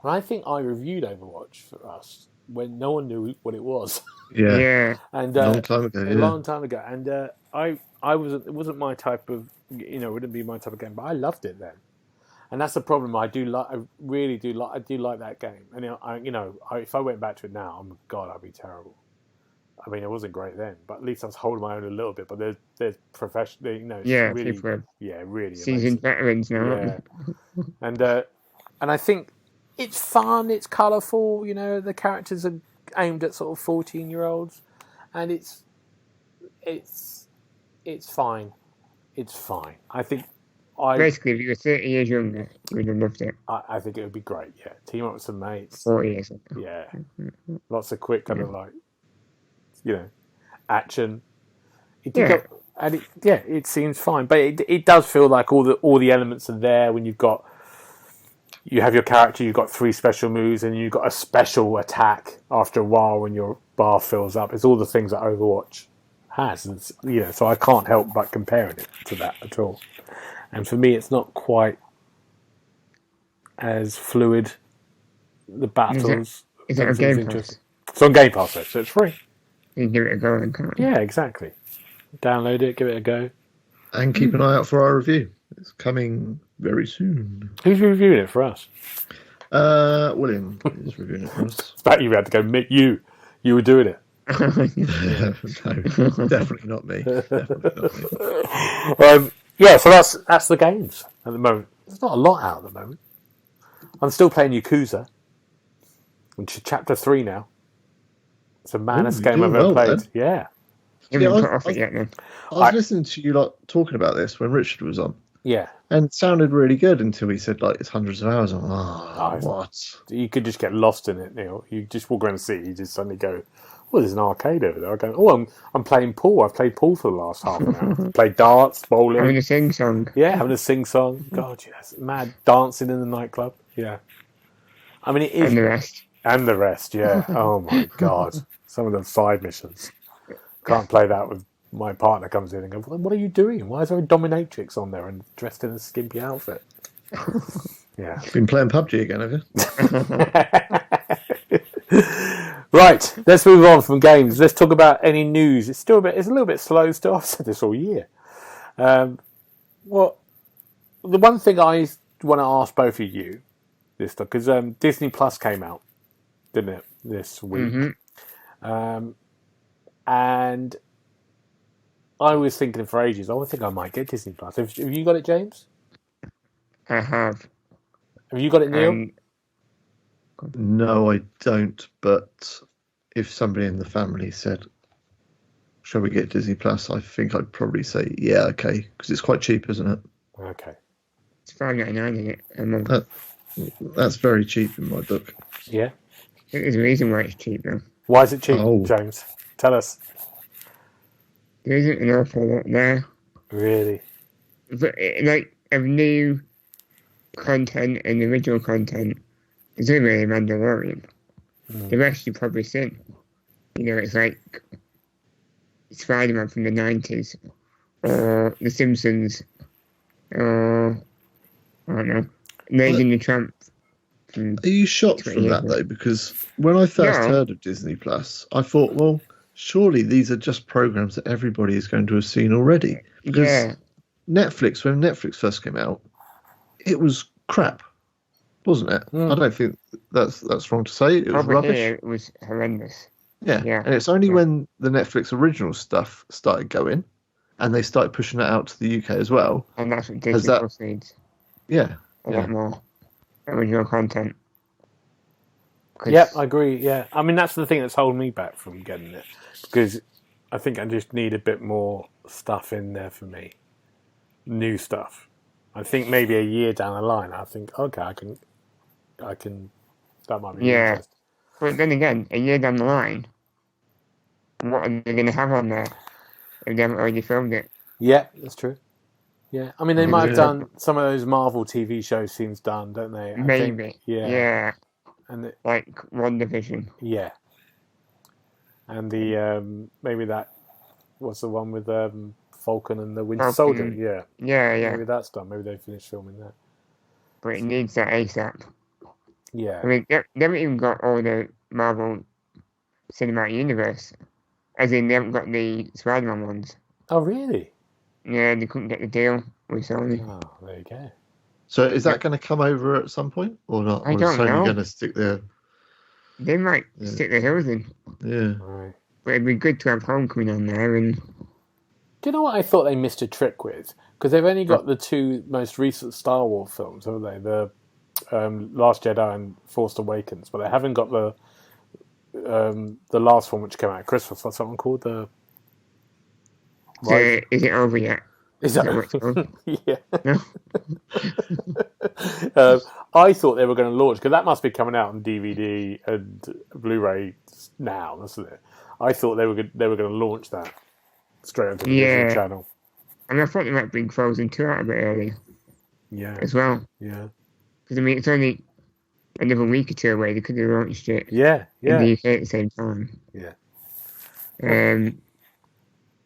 and I think I reviewed Overwatch for us when no one knew what it was. Yeah. And A long time ago. a long time ago, and I wasn't. It wasn't my type of. It wouldn't be my type of game, but I loved it then. And that's the problem. I really do like. I do like that game. And if I went back to it now, oh my God, I'd be terrible. I mean, it wasn't great then, but at least I was holding my own a little bit. But there's professional. It's really, people are really seasoned amazing. veterans now. Yeah, and I think it's fun. It's colourful. The characters are aimed at sort of 14-year-olds, and it's fine. It's fine. I think. Basically, if you were 30 years younger, you would have loved it. I think it would be great. Yeah, team up with some mates. 40 years. Yeah, lots of quick kind of action. It seems fine, but it does feel like all the elements are there when you have your character, you've got 3 special moves, and you've got a special attack after a while when your bar fills up. It's all the things that Overwatch has, and so I can't help but comparing it to that at all. And for me, it's not quite as fluid. The battles. Is it on Game Pass? It's on Game Pass, so it's free. You can give it a go then, can't you? Yeah, exactly. Download it, give it a go. And keep an eye out for our review. It's coming very soon. Who's reviewing it for us? William is reviewing it for us. It's about you had to go, Mick, you were doing it. No, definitely not me. So that's the games at the moment. There's not a lot out at the moment. I'm still playing Yakuza, which is chapter 3 now. It's a madness game I've ever played. Then. Yeah. You haven't put off it yet then. I was listening to you talking about this when Richard was on. Yeah. And it sounded really good until he said it's hundreds of hours. I'm like, what? You could just get lost in it, Neil. You just walk around the city, you just suddenly go, well, there's an arcade over there. I go, oh, I'm playing pool. I've played pool for the last half an hour. Played darts, bowling. Having a sing song. Yeah, having a sing-song. God, yes. Mad dancing in the nightclub. Yeah. I mean, it is... And the rest. And the rest, yeah. Oh, my God. Some of the side missions. Can't play that with my partner comes in and goes, what are you doing? Why is there a dominatrix on there and dressed in a skimpy outfit? Yeah. Been playing PUBG again, have you? Right, let's move on from games. Let's talk about any news. It's a little bit slow still. I've said this all year. Well, the one thing I want to ask both of you this stuff, because Disney Plus came out, didn't it, this week? Mm-hmm. And I was thinking for ages, I think I might get Disney Plus. Have you got it, James? I have. Have you got it, Neil? No, I don't. But if somebody in the family said, shall we get Disney Plus? I think I'd probably say, yeah, okay. Because it's quite cheap, isn't it? Okay. It's $5.99 in it a month. That's very cheap in my book. Yeah. There's a reason why it's cheap, though. Why is it cheap, Oh. James? Tell us. There isn't an awful lot there. Really? But, like, of new content and original content, there's only really Mandalorian. The rest you've probably seen. You know, it's like Spider-Man from the 90s, or The Simpsons, or, I don't know, Lady and the Tramp. Are you shocked from that, though? Because when I first heard of Disney Plus, I thought, well, surely these are just programs that everybody is going to have seen already. Because Netflix, when Netflix first came out, it was crap, wasn't it? I don't think that's wrong to say. It was rubbish. It was horrendous. Yeah, and it's only when the Netflix original stuff started going, and they started pushing it out to the UK as well. And that's what Disney Plus needs. Yeah. A lot more original content. Yeah, I agree. Yeah, I mean that's the thing that's holding me back from getting it, because I think I just need a bit more stuff in there for me, new stuff. I think maybe a year down the line, I think okay, I can. That might be interesting. But then again, a year down the line, what are they going to have on there if they haven't already filmed it? Yeah, that's true. Yeah, I mean they might have done some of those Marvel TV shows. Seems done, don't they? Maybe. Yeah. And like WandaVision. Yeah. And the maybe that was the one with Falcon and the Winter Soldier. Yeah. Maybe that's done. Maybe they finished filming that. But it needs that ASAP. Yeah. I mean, they haven't even got all the Marvel Cinematic Universe. As in, they haven't got the Spider-Man ones. Oh, really? Yeah, they couldn't get the deal with Sony. Oh, there you go. So is that going to come over at some point or not? I or don't is Sony know. going to stick their... They might stick their heels in. Yeah. Right. But it'd be good to have Homecoming on there. And do you know what I thought they missed a trick with? Because they've only got the two most recent Star Wars films, haven't they? The Last Jedi and Force Awakens, but they haven't got the last one which came out at Christmas. What's that one called? Is it over yet? Is that what it's called? Yeah. No? I thought they were going to launch, because that must be coming out on DVD and Blu-ray now, isn't it? I thought they were going to launch that straight onto the Disney Channel. And I thought they might bring Frozen 2 out a bit early. Yeah. As well. Yeah. Because, I mean, it's only another week or two away. They could have launched it in the UK at the same time. Yeah.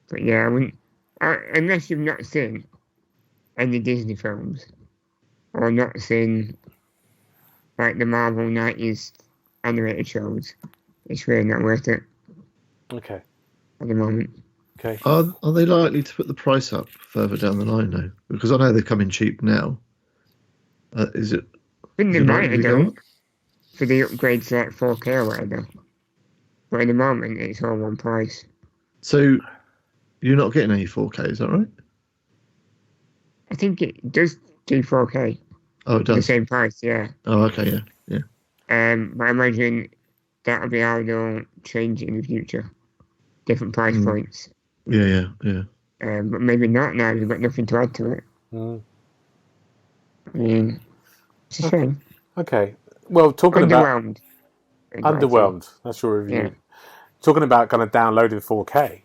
But yeah, I wouldn't... unless you've not seen any Disney films, or not seen, like, the Marvel 90s animated shows, it's really not worth it. Okay. At the moment. Okay. Are they likely to put the price up further down the line, though? Because I know they're coming cheap now. Is it... I think they is it might likely have to go done up? for the upgrades to like 4K or whatever. But at the moment, it's all one price. So you're not getting any 4K, is that right? I think it does do 4K. Oh, it does. The same price, yeah. Oh, okay, yeah. But I imagine that'll be how they'll change it in the future. Different price points. Yeah. But maybe not now. You've got nothing to add to it. I mean, it's a shame. Okay. Well, talking about... Underwhelmed. Underwhelmed. That's your review. talking about kind of downloading 4K,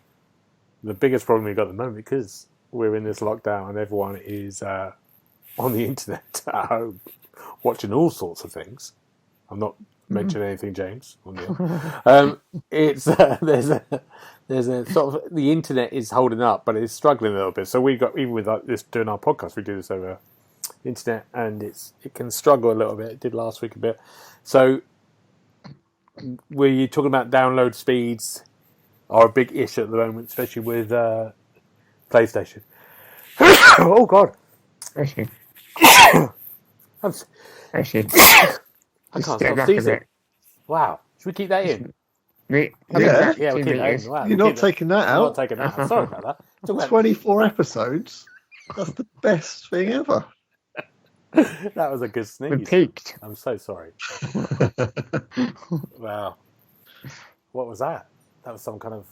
the biggest problem we've got at the moment, because we're in this lockdown and everyone is on the internet at home watching all sorts of things. I'm not mentioning anything, James or Neil. It's there's a sort of, the internet is holding up, but it's struggling a little bit. So we got, even with this doing our podcast, we do this over the internet, and it can struggle a little bit. It did last week a bit. So were you talking about download speeds are a big issue at the moment, especially with PlayStation? Oh God! Actually, I'm, actually, I can't stop sneezing. Wow. Should we keep that in? Yeah, Yeah, we'll keep that in. Wow, You're not taking that I'm out. not taking that out. Sorry about that. Talk about- 24 episodes. That's the best thing ever. That was a good we sneeze. peaked. I'm so sorry. Wow. What was that? That was some kind of...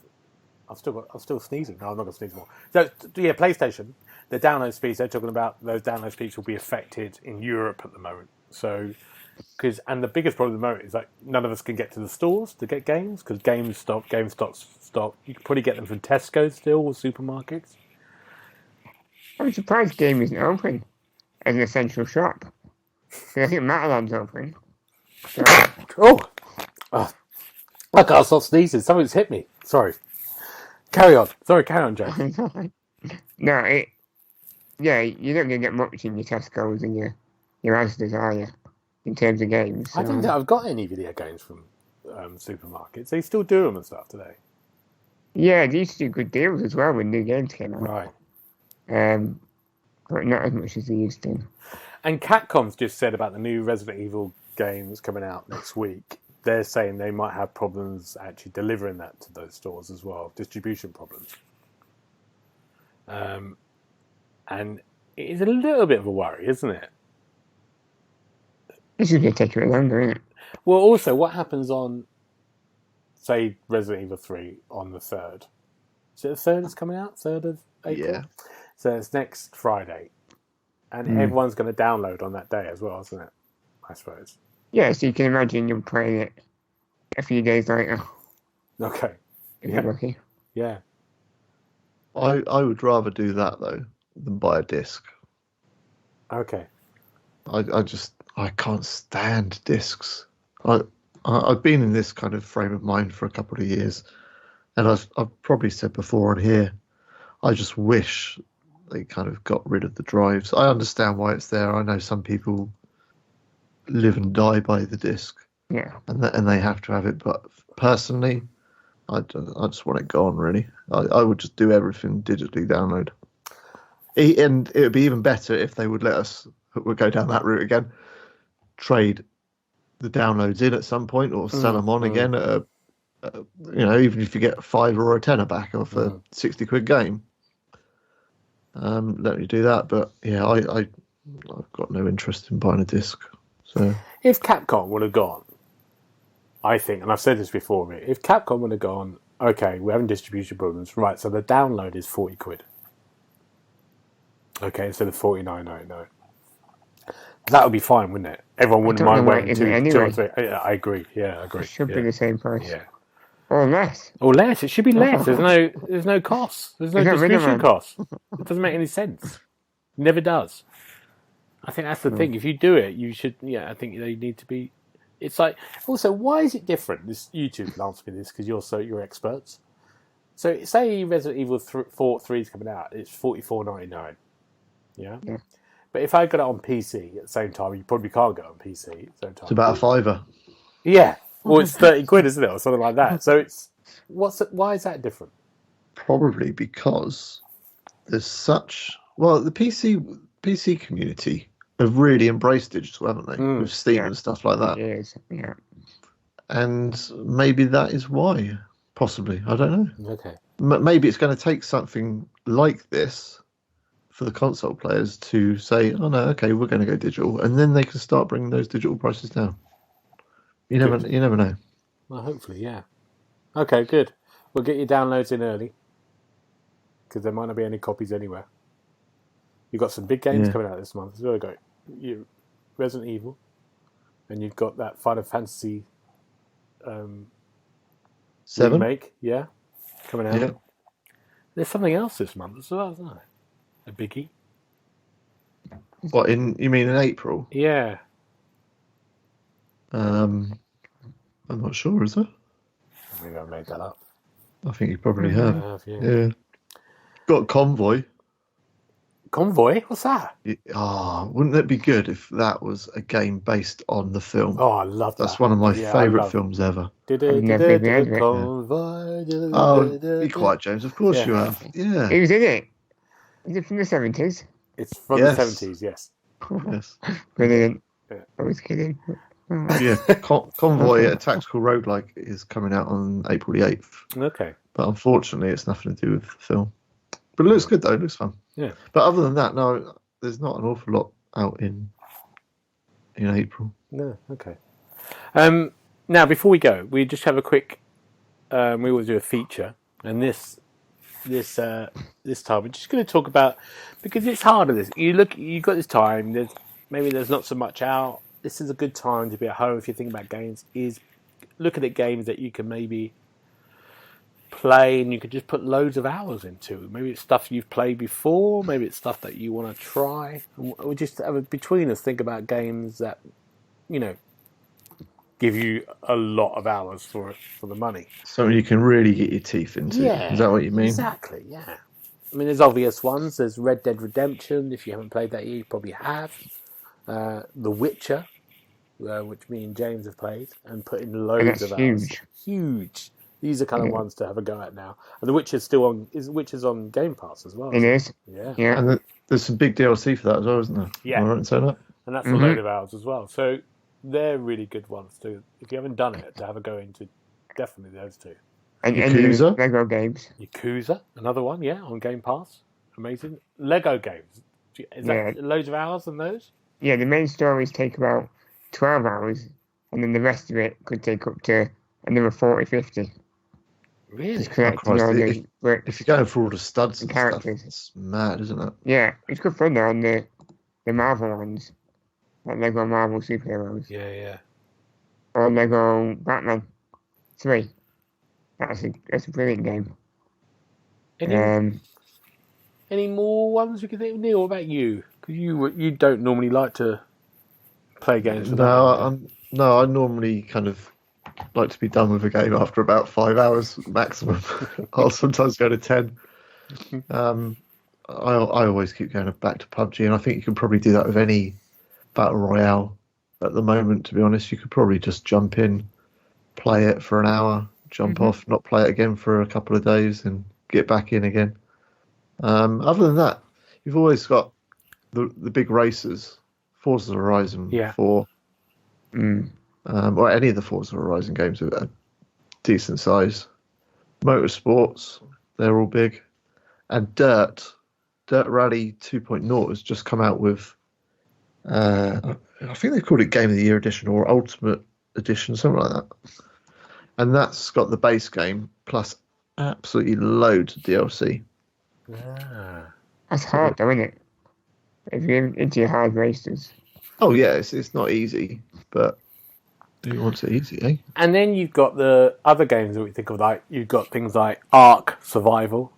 I'm still sneezing. No, I'm not going to sneeze more. So, yeah, PlayStation, the download speeds, they're talking about those download speeds will be affected in Europe at the moment. So, and the biggest problem at the moment is like none of us can get to the stores to get games because GameStop stop. You can probably get them from Tesco still or supermarkets. I'm surprised Game isn't open as an essential shop. I think Matalan's open. So, Oh, I can't stop sneezing. Something's hit me. Sorry. Carry on. Sorry, carry on, Joe. no, you're not going to get much in your Tesco's and your Asda's, are you? In terms of games. So. I don't think I've got any video games from supermarkets. They still do them and stuff today. Yeah, they used to do good deals as well when new games came out. Right. But not as much as they used to. And Capcom's just said about the new Resident Evil games coming out next week. They're saying they might have problems actually delivering that to those stores as well. Distribution problems. And it is a little bit of a worry, isn't it? This is going to take a bit longer, isn't it? Well, also, what happens on, say, Resident Evil 3 on the 3rd? Is it the 3rd is coming out? 3rd of April? Yeah. So it's next Friday. And everyone's going to download on that day as well, isn't it? I suppose. Yeah, so you can imagine you're playing it a few days later. Okay. If you're lucky. Yeah. I would rather do that, though, than buy a disc. Okay. I can't stand discs. I've been in this kind of frame of mind for a couple of years, and I've probably said before on here, I just wish they kind of got rid of the drives. I understand why it's there. I know some people live and die by the disc, Yeah. and they have to have it. But personally, I just want it gone. Really, I would just do everything digitally download. And it would be even better if they would let us. We'll go down that route again. Trade the downloads in at some point, or sell them on again at even if you get a $5 or a $10 back off a 60 quid game. Let me do that, but yeah, I've got no interest in buying a disc. So if Capcom would have gone, I think, and I've said this before, if Capcom would have gone, okay, we're having distribution problems, right? So the download is 40 quid. Okay, instead of $49.99. That would be fine, wouldn't it? Everyone wouldn't mind waiting two or three. I agree. Yeah, I agree. It should be the same price. Yeah. Or less. Or less. It should be less. There's no cost. There's no distribution cost. It doesn't make any sense. It never does. I think that's the thing. If you do it, you should. Yeah, I think they need to be. It's like, also, why is it different? This YouTube can answer me this because you're experts. So say Resident Evil 3 is coming out, it's $44.99. Yeah. But if I got it on PC at the same time, you probably can't get it on PC at the same time. it's about a $5. Yeah. Or it's 30 quid, isn't it? Or something like that. So why is that different? Probably because there's such the PC community have really embraced digital, haven't they? With Steam and stuff like that. Yes, yeah. And maybe that is why. Possibly, I don't know. Okay. Maybe it's going to take something like this for the console players to say, "Oh no, okay, we're going to go digital," and then they can start bringing those digital prices down. You never know. Well, hopefully, yeah. Okay, good. We'll get your downloads in early because there might not be any copies anywhere. You've got some big games coming out this month as well. You've got Resident Evil, and you've got that Final Fantasy 7. remake. Yeah, coming out. Yeah. There's something else this month as well, isn't there? A biggie. What, you mean in April? Yeah. I'm not sure, is there? Maybe I made that up. I think you probably I have. have, yeah. Yeah. Got Convoy. Convoy? What's that? Wouldn't it be good if that was a game based on the film? Oh, I love that. That's one of my Yeah, I favourite love- films ever. never even heard of it. Convoy. Oh, be quiet, James. Of course Yeah. you have. Yeah. He was in it. Is it from the 70s? It's from Yes. the 70s, yes. Yes. Brilliant. Yeah. I was kidding. Yeah. Convoy, a tactical roguelike, is coming out on April the 8th. Okay. But unfortunately, it's nothing to do with the film. But it looks good, though. It looks fun. Yeah. But other than that, no, there's not an awful lot out in April. No, okay. Now, before we go, we just have a quick. We always do a feature, and this time we're just going to talk about, because it's harder. You've got this time. There's not so much out. This is a good time to be at home if you think about games. Is looking at games that you can maybe play and you could just put loads of hours into. Maybe it's stuff you've played before. Maybe it's stuff that you want to try. We just between us think about games that give you a lot of hours for the money. Something you can really get your teeth into. Yeah, Is that what you mean? Exactly. Yeah. I mean, there's obvious ones. There's Red Dead Redemption. If you haven't played that yet, you probably have. The Witcher, which me and James have played and put in loads of hours. Huge. These are kind of ones to have a go at now. And The Witcher's still on. Witcher's on Game Pass as well. It is. Yeah. Yeah. And there's some big DLC for that as well, isn't there? Yeah. Am I right in saying that? And that's a load of hours as well. So they're really good ones too. If you haven't done it, to have a go into, definitely those two. And Yakuza? Lego games. Yakuza, another one, yeah, on Game Pass. Amazing. Lego games. Is that loads of hours on those? Yeah, the main stories take about 12 hours, and then the rest of it could take up to another 40, 50. Really? Just collecting Christ, all if- the bricks. If you're going for all the studs and stuff, Characters. it's mad, isn't it? Yeah, it's good fun though on the Marvel ones. Like Lego Marvel superheroes. Yeah. Or Lego Batman 3. That's a brilliant game. Any more ones you can think of? Neil, what about you? Because you don't normally like to play games for that long. No, I normally kind of like to be done with a game after about 5 hours maximum. I'll sometimes go to 10. I always keep going back to PUBG, and I think you can probably do that with any battle royale at the moment. To be honest, you could probably just jump in, play it for an hour, jump off, not play it again for a couple of days, and get back in again. Other than that, you've always got the big races, Forza Horizon 4, or any of the Forza Horizon games are a decent size. Motorsports, they're all big. And Dirt Rally 2.0 has just come out with, I think they called it Game of the Year Edition or Ultimate Edition, something like that. And that's got the base game plus absolutely loads of DLC. That's hard though, isn't it? If you're into your hard races. Oh yeah, it's not easy, but who wants it easy, eh? And then you've got the other games that we think of, like you've got things like Ark Survival,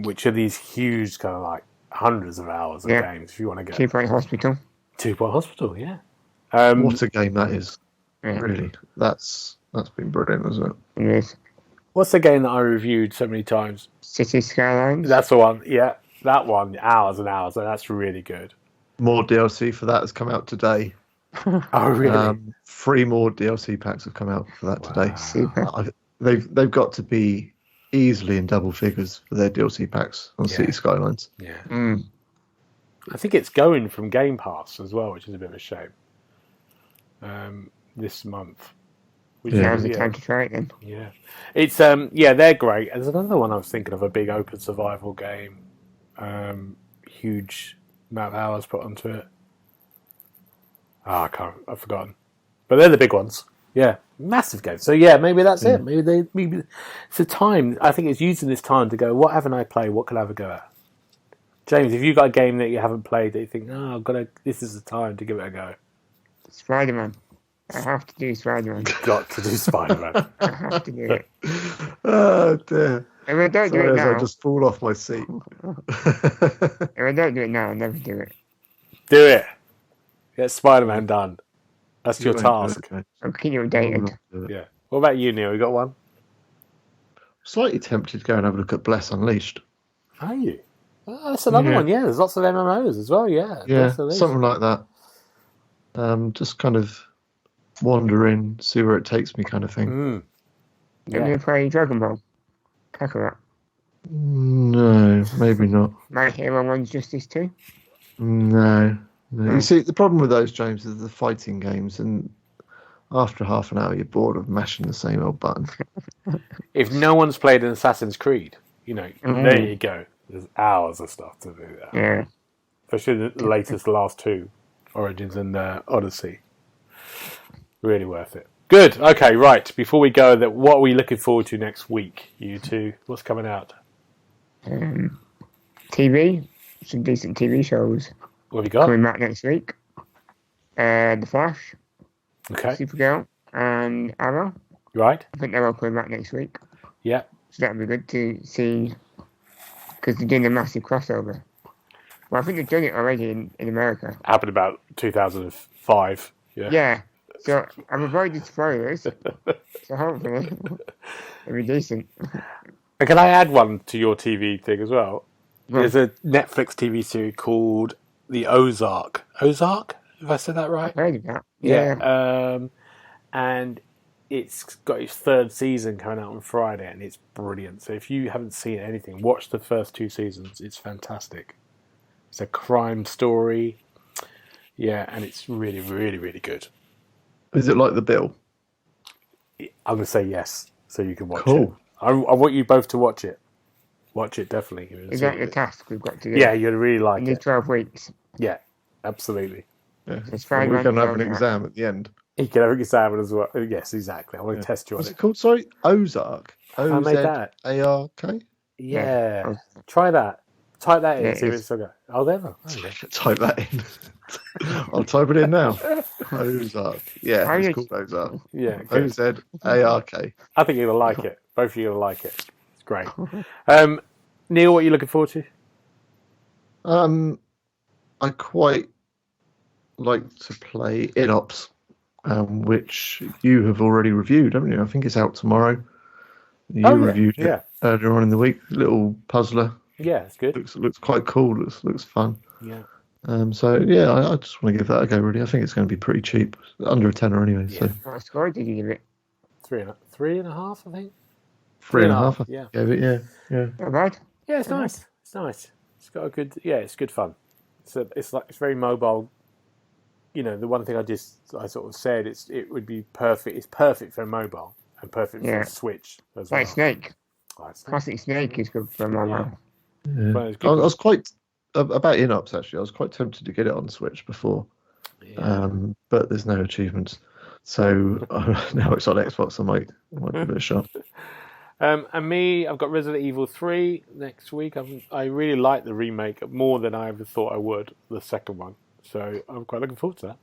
which are these huge kind of like hundreds of hours of games if you want to go. 2 Point Hospital. 2 Point Hospital, yeah. What a game that is. Yeah. Really. That's been brilliant, isn't it? It is. What's the game that I reviewed so many times? City Skylines. That's the one, yeah. That one, hours and hours, and that's really good. More DLC for that has come out today. Oh, really? 3 more DLC packs have come out for that today. Super. They've got to be easily in double figures for their DLC packs on City Skylines. Yeah. I think it's going from Game Pass as well, which is a bit of a shame. This month. Now's the time to try it then. Yeah. It's they're great. There's another one I was thinking of, a big open survival game. Huge amount of hours put onto it. I've forgotten. But they're the big ones. Yeah. Massive games. So yeah, maybe that's it. Maybe it's a time. I think it's using this time to go, what haven't I played? What can I have a go at? James, have you got a game that you haven't played that you think, this is the time to give it a go? Spider-Man. I have to do Spider-Man. Got to do Spider-Man. I have to do it. Oh dear. If I don't do Sorry, it as I now, just fall off my seat. if I don't do it now, I'll never do it. Do it. Get Spider-Man done. That's your You won't do task. it, mate. I'll keep you You will updated. not do it. Yeah. What about you, Neil? You got one? Slightly tempted to go and have a look at Bless Unleashed. Are you? Oh, that's another Yeah. one. Yeah, there's lots of MMOs as well. Yeah. Yeah, Definitely. something like that. Just kind of wander in, see where it takes me, kind of thing. Mm. Let me play Dragon Ball. Kakarot. No, maybe not. My Hero 1's Justice 2. No. You see, the problem with those, James, is the fighting games, and after half an hour, you're bored of mashing the same old button. If no one's played an Assassin's Creed, there you go. There's hours of stuff to do there. Yeah. Especially the latest, the last two, Origins and Odyssey. Really worth it. Good. Okay, right. Before we go, what are we looking forward to next week, you two? What's coming out? TV. Some decent TV shows What have you got? coming back next week. The Flash, Okay. Supergirl, and Arrow. Right. I think they're all coming back next week. Yeah. So that'll be good to see, because they're doing a massive crossover. Well, I think they've done it already in America. Happened about 2005. Yeah. Yeah. So I've avoided spoilers. So hopefully it'll be decent. And can I add one to your TV thing as well? Well, There's a Netflix TV series called The Ozark. Ozark? Have I said that right? I've heard of that. Yeah. And it's got its third season coming out on Friday, and it's brilliant. So if you haven't seen anything, watch the first two seasons. It's fantastic. It's a crime story. Yeah, and it's really, really, really good. Is it like The Bill? I'm going to say yes, so you can watch Cool. it. I want you both to watch it. Watch it, definitely. Is that the task we've got to do? Yeah, you'd really like In the it. 12 weeks. Yeah, absolutely. Yeah. It's We're Spider-Man going to have an Ozark. exam at the end. You can have an exam as well. Yes, exactly. I want to test you on What's it. it called? Sorry, Ozark. I made that. O-Z-A-R-K? Yeah. Yeah. Try that. Type that in. Yeah, See if it's- it's still go. Oh, there. Oh, okay. Type that in. I'll type it in now. Ozark. Yeah, How it's you- called Ozark. Yeah. Good. O-Z-A-R-K. I think you're gonna like it. Both of you are gonna like it. It's great. Neil, what are you looking forward to? I quite like to play InOps, which you have already reviewed, haven't you? I think it's out tomorrow. You reviewed it Yeah. earlier on in the week. Little puzzler. Yeah, it's good. Looks quite cool. Looks fun. Yeah. So yeah, I just want to give that a go. Really, I think it's going to be pretty cheap, under a tenner anyway. So What score did you give it? 3.5, I think. 3.5. Yeah. I gave it. Yeah. Not bad. Yeah, it's nice. It's nice. It's got a good. Yeah, it's good fun. It's very mobile. The one thing I sort of said it would be perfect. It's perfect for mobile and perfect Yeah. for Switch as well. Like Snake. Oh, it's nice. Classic Snake is good for mobile. Yeah. Well, it's I good. was quite about InOps actually. I was quite tempted to get it on Switch before, Yeah. but there's no achievements. So now it's on Xbox. I might give it a shot. And me, I've got Resident Evil 3 next week. I really like the remake more than I ever thought I would, the second one. So I'm quite looking forward to that.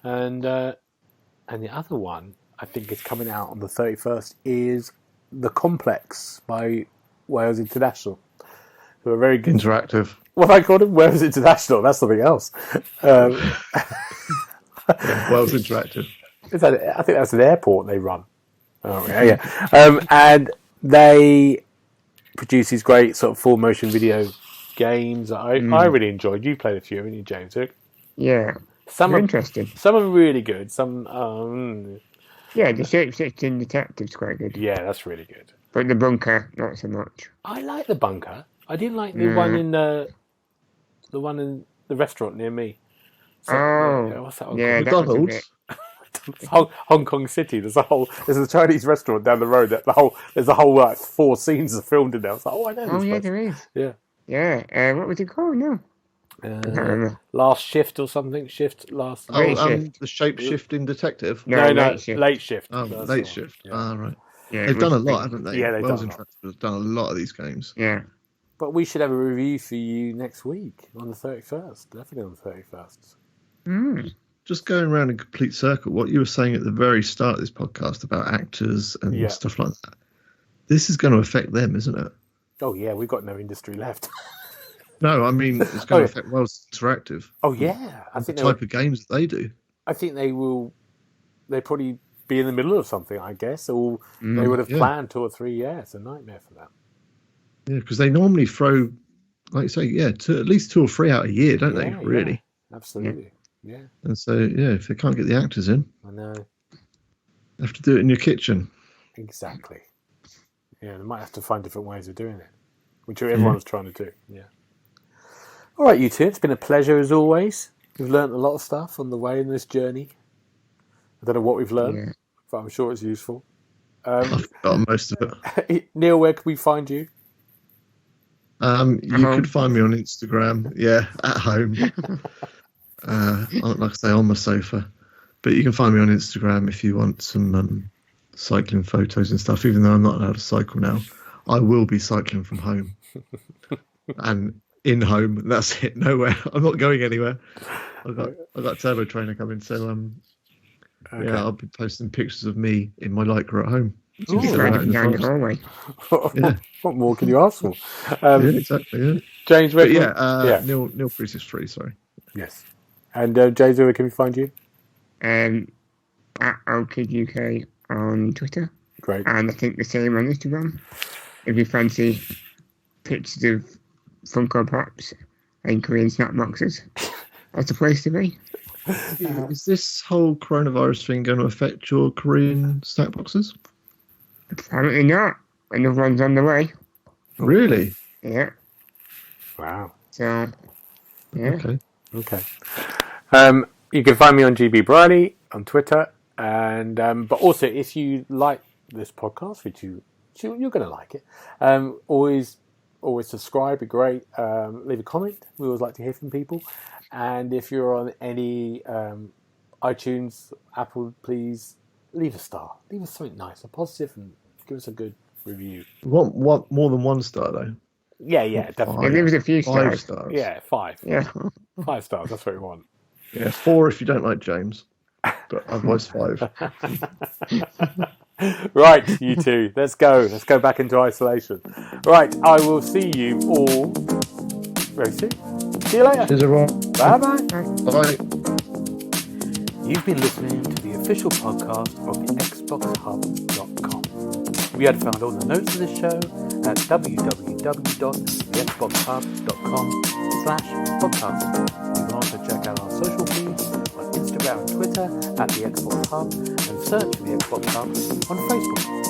And the other one, I think is coming out on the 31st, is The Complex by Wales International, who are very good. Interactive. What have I called them? Wales International. That's something else. Wales Interactive. I think that's an airport they run. Oh, yeah. And they produce these great sort of full motion video games that I really enjoyed. You played a few, haven't you, James? Yeah. Some They're are interesting. some are really good. Some, Yeah, the shape-shifting detective's quite good. yeah, that's really good. But the bunker, not so much. I like the bunker. I didn't like the one in the one in the restaurant near me. Oh, what's that one yeah, called? that was a McDonald's. bit- Hong Kong City. There's a Chinese restaurant down the road. There's a whole like 4 scenes are filmed in there. I was like, oh, I know Oh, this yeah, place. there is. Yeah. Yeah, what was it called? No. I can't remember. Last shift or something. Shift last. Oh, Late shift. the shape-shifting detective. No, late shift. Late shift. Oh, That's late the shift. one. Yeah. Right. Yeah, They've it done a was lot, big. haven't they? Yeah, they've Wales done a lot. Interactive has done a lot of these games. Yeah. But we should have a review for you next week on the 31st. Definitely on the 31st. just going around in complete circle, what you were saying at the very start of this podcast about actors and stuff like that, this is going to affect them, isn't it? Oh, yeah, we've got no industry left. No, I mean, it's going to affect Wells Interactive. Oh, yeah. I think the type of games that they do. I think they'll probably be in the middle of something, I guess, or they would have planned 2 or 3 years. It's a nightmare for them. Yeah, because they normally throw, like you say, at least 2 or 3 out a year, don't they? Really? Yeah, absolutely. Yeah. And so, if they can't get the actors in, I know. They have to do it in your kitchen. Exactly. Yeah, they might have to find different ways of doing it, which everyone's trying to do. Yeah. All right, you two. It's been a pleasure as always. We've learned a lot of stuff on the way in this journey. I don't know what we've learned, but I'm sure it's useful. I've forgotten most of it. Neil, where can we find you? You could find me on Instagram. Yeah, at home. Like I say, on my sofa. But you can find me on Instagram if you want some cycling photos and stuff. Even though I'm not allowed to cycle now, I will be cycling from home and in home. That's it. Nowhere. I'm not going anywhere. I've got Turbo Trainer coming, so I'll be posting pictures of me in my Lycra at home. What more can you ask for? Exactly. Yeah. James, Neil 363. Sorry. Yes. And James, where can we find you? At OKUK on Twitter. Great. And I think the same on Instagram. If you fancy pictures of Funko Pops and Korean snack boxes, that's the place to be. Is this whole coronavirus thing going to affect your Korean snack boxes? Apparently not. Another one's on the way. Really? Yeah. Wow. So, yeah. Okay. You can find me on GB Briley on Twitter, and but also if you like this podcast, which you're going to like it, always subscribe. Be great. Leave a comment. We always like to hear from people. And if you're on any iTunes, Apple, please leave a star. Leave us something nice, a positive, and give us a good review. What more than 1 star though? Yeah, definitely. There was a few stars. 5 stars. Yeah, 5. Yeah. 5 stars. That's what we want. Yeah, 4 if you don't like James, but otherwise 5. Right, you two. Let's go. Let's go back into isolation. Right, I will see you all very soon. See you later. Cheers, everyone. Bye-bye. Bye. You've been listening to the official podcast of TheXboxHub.com. We have found all the notes of this show at www.TheXboxHub.com/podcast. You can also check out our social feeds on Instagram and Twitter at The Xbox Hub, and search for The Xbox Hub on Facebook.